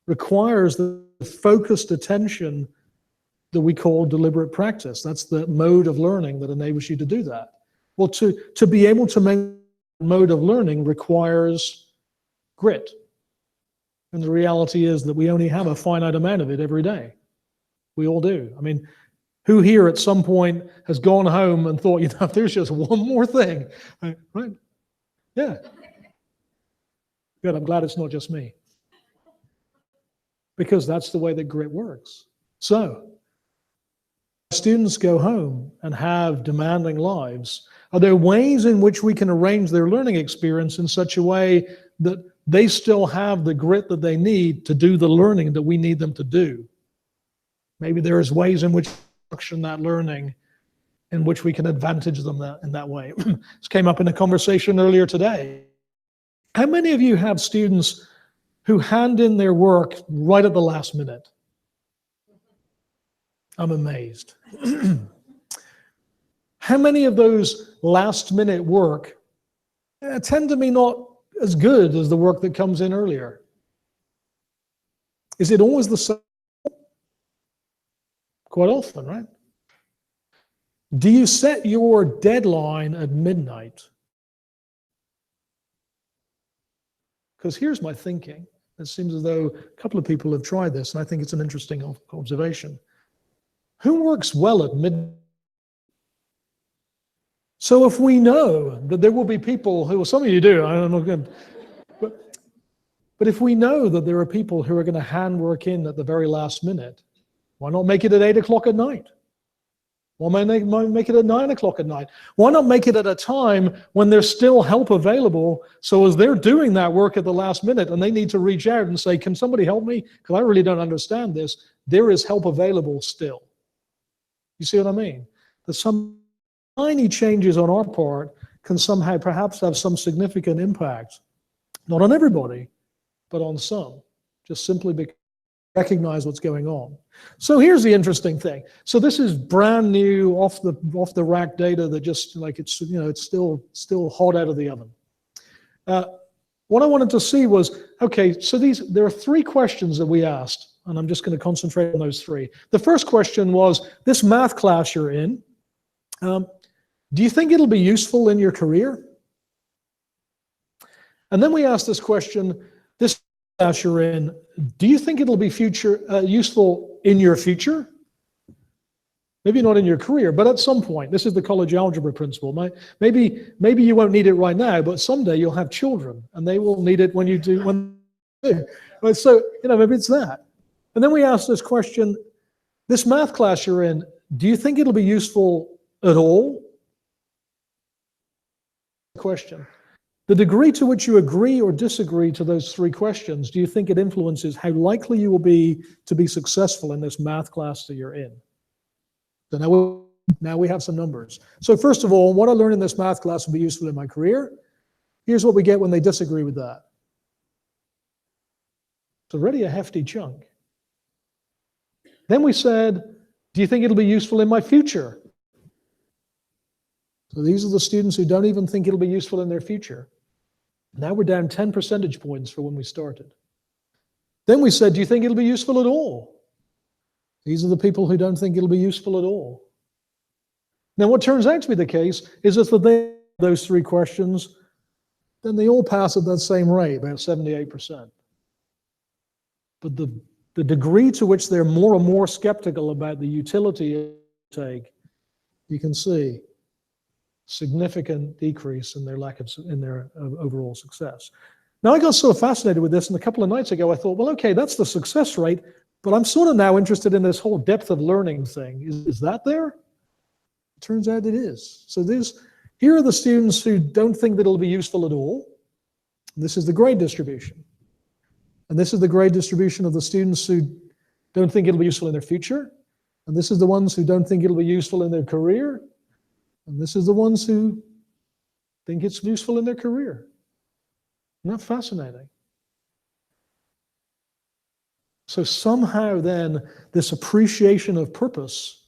requires the focused attention that we call deliberate practice. That's the mode of learning that enables you to do that. Well, to be able to make mode of learning requires grit. And the reality is that we only have a finite amount of it every day. We all do. I mean, who here at some point has gone home and thought, you know, there's just one more thing, right? Yeah. Good, I'm glad it's not just me. Because that's the way that grit works. So, students go home and have demanding lives. Are there ways in which we can arrange their learning experience in such a way that they still have the grit that they need to do the learning that we need them to do? Maybe there is ways in which we function that learning in which we can advantage them in that way. This came up in a conversation earlier today. How many of you have students who hand in their work right at the last minute? I'm amazed. How many of those last minute work tend to be not as good as the work that comes in earlier? Is it always the same? Quite often, right? Do you set your deadline at midnight? Because here's my thinking. It seems as though a couple of people have tried this, and I think it's an interesting observation. Who works well at midnight? So if we know that there will be people who, well, some of you do, I don't know, but if we know that there are people who are going to hand work in at the very last minute, why not make it at 8 o'clock at night? Why not make it at 9 o'clock at night? Why not make it at a time when there's still help available, so as they're doing that work at the last minute and they need to reach out and say, can somebody help me? Because I really don't understand this. There is help available still. You see what I mean? That some tiny changes on our part can somehow perhaps have some significant impact, not on everybody, but on some, just simply because we recognize what's going on. So here's the interesting thing. So this is brand new, off the rack data that just like it's, you know, it's still hot out of the oven. What I wanted to see was, okay, so there are 3 questions that we asked, and I'm just going to concentrate on those 3. The first question was, this math class you're in, Do you think it'll be useful in your career? And then we ask this question, this class you're in, do you think it'll be useful in your future? Maybe not in your career, but at some point. This is the college algebra principle. Maybe you won't need it right now, but someday you'll have children, and they will need it when you do. So, maybe it's that. And then we ask this question, this math class you're in, do you think it'll be useful at all? Question. The degree to which you agree or disagree to those three questions, do you think it influences how likely you will be to be successful in this math class that you're in? So now we have some numbers. So first of all, what I learned in this math class will be useful in my career. Here's what we get when they disagree with that. It's already a hefty chunk. Then we said, do you think it'll be useful in my future? So these are the students who don't even think it'll be useful in their future. Now we're down 10 percentage points for when we started. Then we said, do you think it'll be useful at all? These are the people who don't think it'll be useful at all. Now what turns out to be the case is if they those three questions, then they all pass at that same rate, about 78%. But the degree to which they're more and more skeptical about the utility it take, you can see significant decrease in their overall success. Now I got so fascinated with this, and a couple of nights ago I thought, well, okay, that's the success rate, but I'm sort of now interested in this whole depth of learning thing. Is that there? It turns out it is. So here are the students who don't think that it'll be useful at all. This is the grade distribution. And this is the grade distribution of the students who don't think it'll be useful in their future. And this is the ones who don't think it'll be useful in their career. And this is the ones who think it's useful in their career. Isn't that fascinating? So somehow then this appreciation of purpose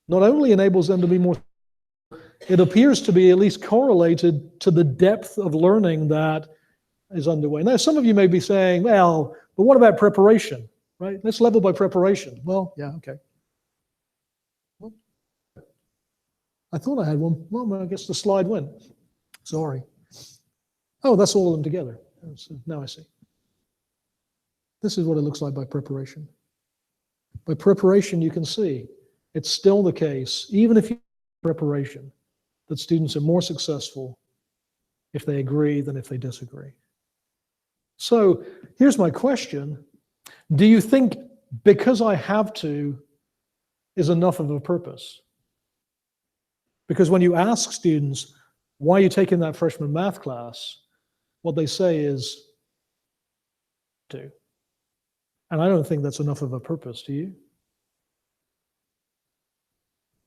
not only enables them to be more, it appears to be at least correlated to the depth of learning that is underway. Now, some of you may be saying, well, but what about preparation, right? Let's level by preparation. Well, yeah, okay. Well, I thought I had one. Well, I guess the slide went. Sorry. Oh, that's all of them together. Now I see. This is what it looks like by preparation. By preparation, you can see it's still the case, even if you preparation, that students are more successful if they agree than if they disagree. So here's my question. Do you think because I have to is enough of a purpose? Because when you ask students, why are you taking that freshman math class? What they say is, to. And I don't think that's enough of a purpose, do you?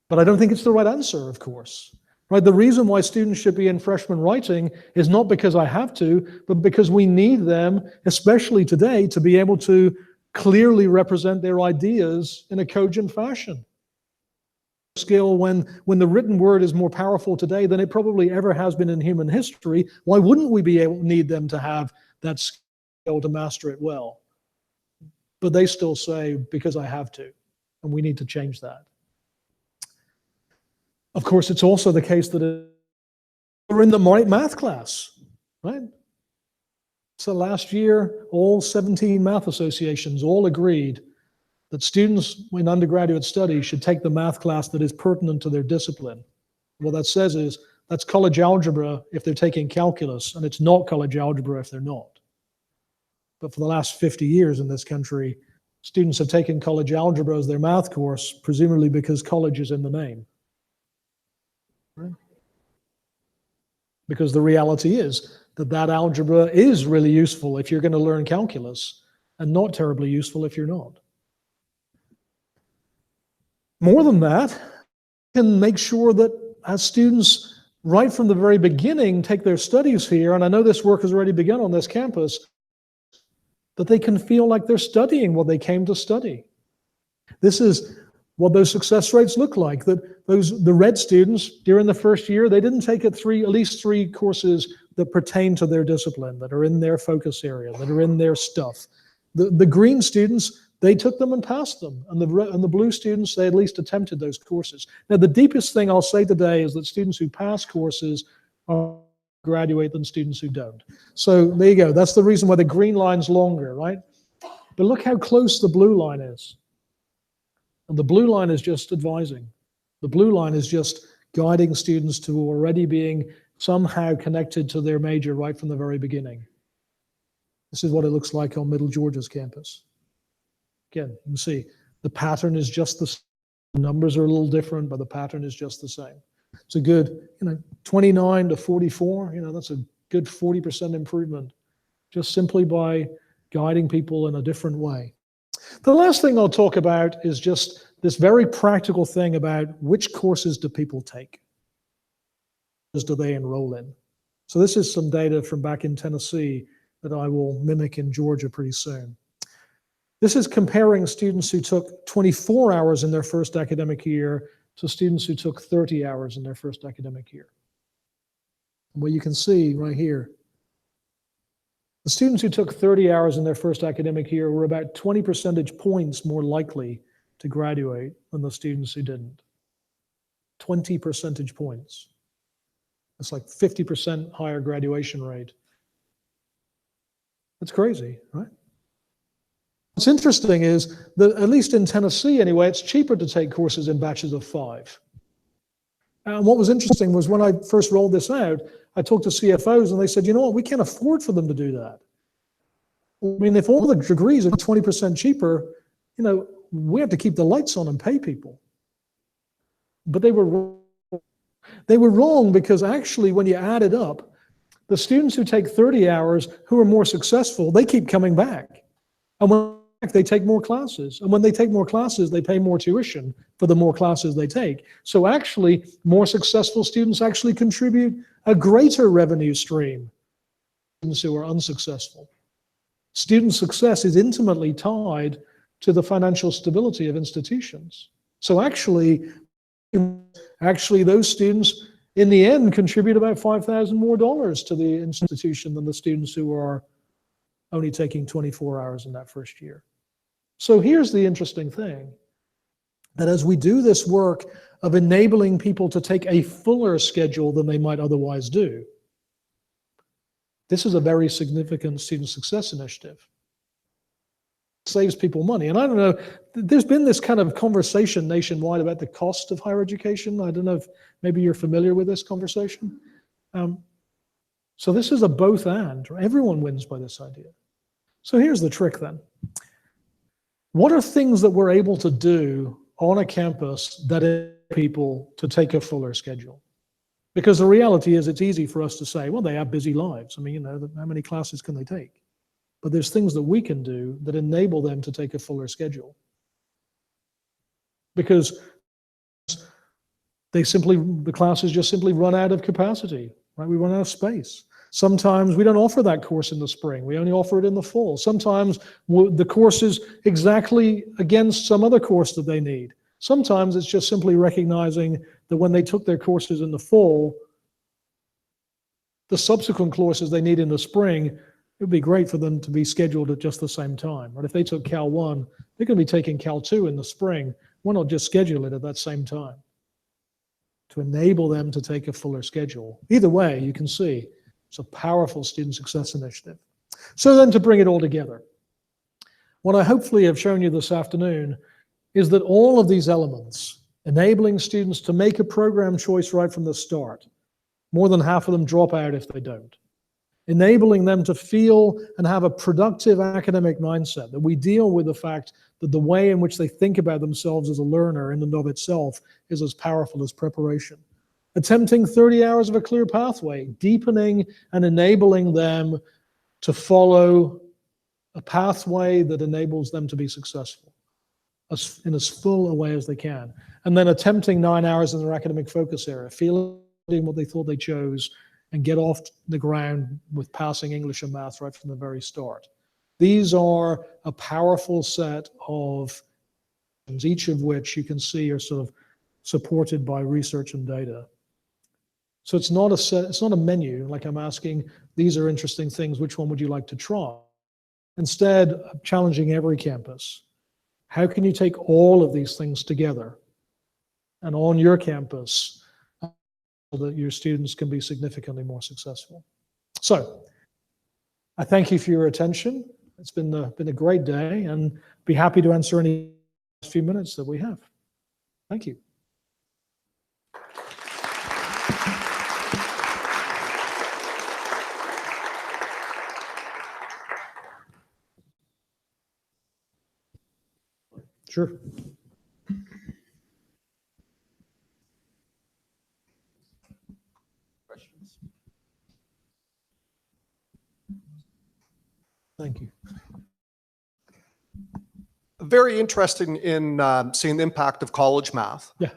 But I don't think it's the right answer, of course. Right? The reason why students should be in freshman writing is not because I have to, but because we need them, especially today, to be able to clearly represent their ideas in a cogent fashion. Skill when the written word is more powerful today than it probably ever has been in human history, why wouldn't we need them to have that skill to master it well? But they still say, because I have to, and we need to change that. Of course, it's also the case that we're in the right math class, right? So last year, all 17 math associations all agreed that students in undergraduate studies should take the math class that is pertinent to their discipline. What that says is that's college algebra if they're taking calculus, and it's not college algebra if they're not. But for the last 50 years in this country, students have taken college algebra as their math course, presumably because college is in the name. Right? Because the reality is that algebra is really useful if you're going to learn calculus, and not terribly useful if you're not. More than that, you can make sure that as students right from the very beginning take their studies here, and I know this work has already begun on this campus, that they can feel like they're studying what they came to study. This is what those success rates look like, that the red students during the first year, they didn't take at least three courses that pertain to their discipline, that are in their focus area, that are in their stuff. The green students, they took them and passed them. And the blue students, they at least attempted those courses. Now, the deepest thing I'll say today is that students who pass courses are graduate than students who don't. So there you go. That's the reason why the green line's longer, right? But look how close the blue line is. And the blue line is just advising. The blue line is just guiding students to already being somehow connected to their major right from the very beginning. This is what it looks like on Middle Georgia's campus. Again, you can see the pattern is just the same. The numbers are a little different, but the pattern is just the same. It's a good, 29 to 44, that's a good 40% improvement just simply by guiding people in a different way. The last thing I'll talk about is just this very practical thing about which courses do people take? Do they enroll in? So this is some data from back in Tennessee that I will mimic in Georgia pretty soon. This is comparing students who took 24 hours in their first academic year to students who took 30 hours in their first academic year. And what you can see right here, the students who took 30 hours in their first academic year were about 20 percentage points more likely to graduate than the students who didn't. 20 percentage points. That's like 50% higher graduation rate. That's crazy, right? What's interesting is that, at least in Tennessee anyway, it's cheaper to take courses in batches of 5. And what was interesting was when I first rolled this out, I talked to CFOs and they said, you know what, we can't afford for them to do that. I mean, if all the degrees are 20% cheaper, we have to keep the lights on and pay people. But they were wrong because actually when you add it up, the students who take 30 hours who are more successful, they keep coming back. And when they take more classes. And when they take more classes, they pay more tuition for the more classes they take. So actually, more successful students actually contribute a greater revenue stream than students who are unsuccessful. Student success is intimately tied to the financial stability of institutions. So actually those students, in the end, contribute about $5,000 more to the institution than the students who are only taking 24 hours in that first year. So here's the interesting thing, that as we do this work of enabling people to take a fuller schedule than they might otherwise do, this is a very significant student success initiative. It saves people money. And I don't know, there's been this kind of conversation nationwide about the cost of higher education. I don't know if maybe you're familiar with this conversation. So this is a both and. Everyone wins by this idea. So here's the trick then. What are things that we're able to do on a campus that enable people to take a fuller schedule? Because the reality is it's easy for us to say, well, they have busy lives. I mean, how many classes can they take? But there's things that we can do that enable them to take a fuller schedule. Because the classes just simply run out of capacity, right? We run out of space. Sometimes we don't offer that course in the spring. We only offer it in the fall. Sometimes the course is exactly against some other course that they need. Sometimes it's just simply recognizing that when they took their courses in the fall, the subsequent courses they need in the spring, it would be great for them to be scheduled at just the same time. Right? If they took Cal 1, they're going to be taking Cal 2 in the spring. Why not just schedule it at that same time to enable them to take a fuller schedule? Either way, you can see it's a powerful student success initiative. So then to bring it all together, what I hopefully have shown you this afternoon is that all of these elements, enabling students to make a program choice right from the start, more than half of them drop out if they don't, enabling them to feel and have a productive academic mindset, that we deal with the fact that the way in which they think about themselves as a learner in and of itself is as powerful as preparation. Attempting 30 hours of a clear pathway, deepening and enabling them to follow a pathway that enables them to be successful in as full a way as they can. And then attempting 9 hours in their academic focus area, feeling what they thought they chose, and get off the ground with passing English and math right from the very start. These are a powerful set of, each of which you can see are sort of supported by research and data. So it's not a menu like I'm asking, these are interesting things, which one would you like to try? Instead, I'm challenging every campus How can you take all of these things together and on your campus so that your students can be significantly more successful? So I thank you for your attention. It's been a great day, and be happy to answer any few minutes that we have. Thank you. Sure. Questions? Thank you. Very interesting in seeing the impact of college math. Yeah.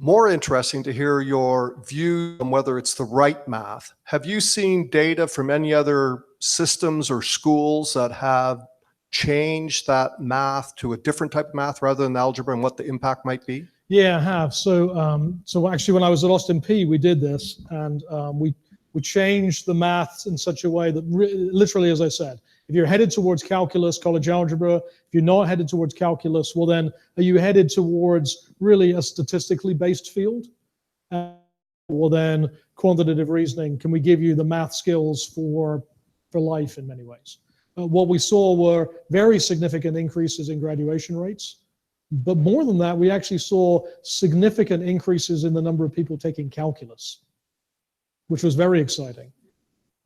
More interesting to hear your view on whether it's the right math. Have you seen data from any other systems or schools that have changed that math to a different type of math rather than algebra, and what the impact might be? Yeah, I have. So actually, when I was at Austin P, we did this, and we changed the maths in such a way that literally, as I said, if you're headed towards calculus, college algebra, if you're not headed towards calculus, well then, are you headed towards really a statistically based field? Well then, quantitative reasoning, can we give you the math skills for life in many ways? What we saw were very significant increases in graduation rates. But more than that, we actually saw significant increases in the number of people taking calculus, which was very exciting.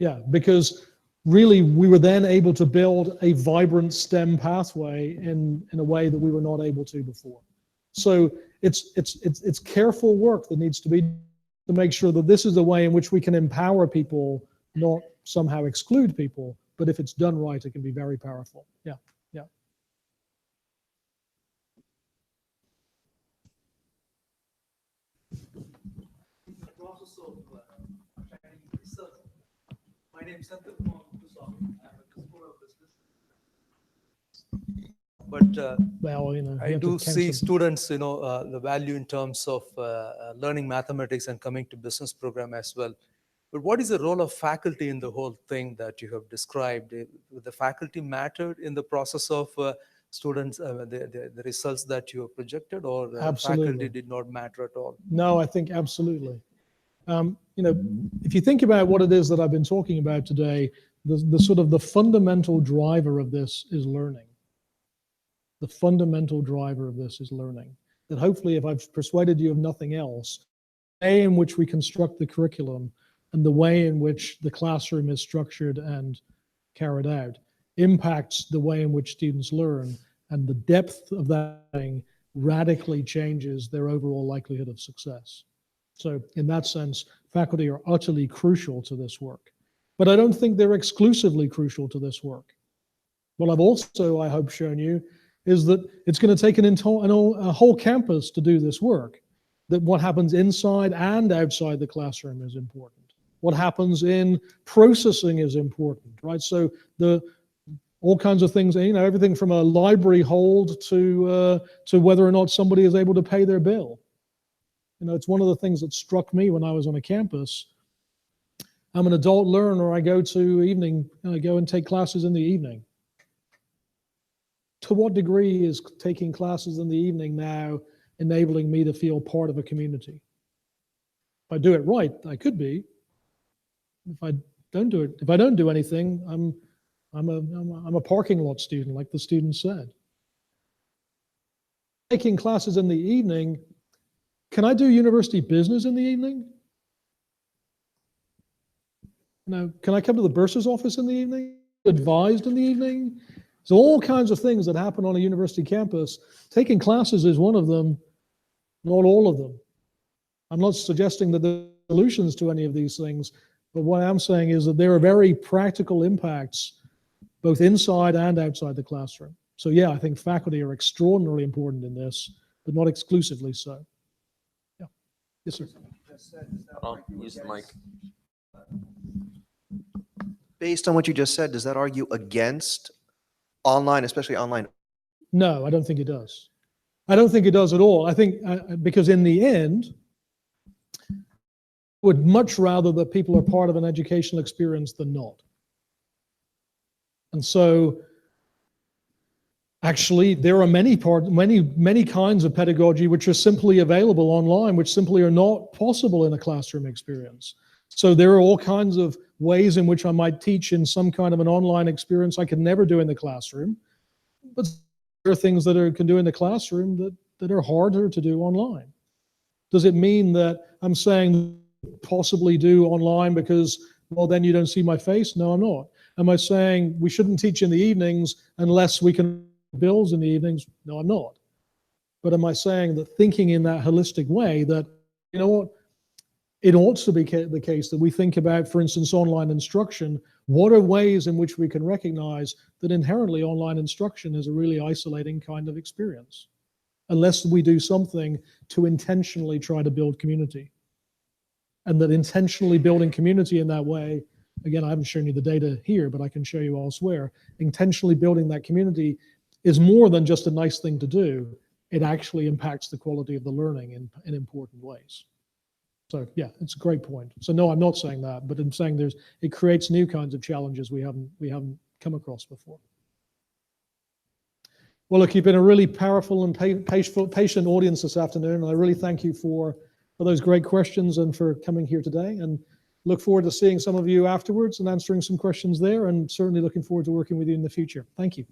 Yeah, because really we were then able to build a vibrant STEM pathway in a way that we were not able to before. So it's careful work that needs to be to make sure that this is the way in which we can empower people, not somehow exclude people, but if it's done right, it can be very powerful. Yeah, yeah. My name is Santham from Tucson. I'm a principal of business. But Well, you know, I do see students, the value in terms of learning mathematics and coming to business program as well. But what is the role of faculty in the whole thing that you have described? Would the faculty mattered in the process of students, the results that you have projected, or faculty did not matter at all? No, I think absolutely. If you think about what it is that I've been talking about today, the sort of the fundamental driver of this is learning. The fundamental driver of this is learning. That hopefully, if I've persuaded you of nothing else, the way in which we construct the curriculum and the way in which the classroom is structured and carried out impacts the way in which students learn, and the depth of that thing radically changes their overall likelihood of success. So in that sense, faculty are utterly crucial to this work. But I don't think they're exclusively crucial to this work. What I've also, I hope, shown you is that it's going to take a whole campus to do this work. That what happens inside and outside the classroom is important. What happens in processing is important, right? So all kinds of things, everything from a library hold to whether or not somebody is able to pay their bill. It's one of the things that struck me when I was on a campus. I'm an adult learner. I go and take classes in the evening. To what degree is taking classes in the evening now enabling me to feel part of a community? If I do it right, I could be. If I don't do anything, I'm a parking lot student, like the student said. Taking classes in the evening. Can I do university business in the evening? Can I come to the bursar's office in the evening? Advised in the evening? So all kinds of things that happen on a university campus. Taking classes is one of them, not all of them. I'm not suggesting that there are solutions to any of these things, but what I'm saying is that there are very practical impacts, both inside and outside the classroom. So yeah, I think faculty are extraordinarily important in this, but not exclusively so. Yes, sir. Use the mic. Based on what you just said, does that argue against online, especially online? No, I don't think it does. I don't think it does at all. I think because in the end, I would much rather that people are part of an educational experience than not. And so Actually, there are many kinds of pedagogy which are simply available online, which simply are not possible in a classroom experience. So there are all kinds of ways in which I might teach in some kind of an online experience I could never do in the classroom. But there are things that I can do in the classroom that are harder to do online. Does it mean that I'm saying possibly do online because, well, then you don't see my face? No, I'm not. Am I saying we shouldn't teach in the evenings unless we can bills in the evenings? No, I'm not. But am I saying that thinking in that holistic way, that, you know what, it ought to be the case that we think about, for instance, online instruction, what are ways in which we can recognize that inherently online instruction is a really isolating kind of experience, unless we do something to intentionally try to build community. And that intentionally building community in that way, again, I haven't shown you the data here, but I can show you elsewhere, intentionally building that community is more than just a nice thing to do. It actually impacts the quality of the learning in important ways. So yeah, it's a great point. So no, I'm not saying that, but I'm saying it creates new kinds of challenges we haven't come across before. Well, look, you've been a really powerful and patient audience this afternoon, and I really thank you for those great questions and for coming here today, and look forward to seeing some of you afterwards and answering some questions there, and certainly looking forward to working with you in the future. Thank you.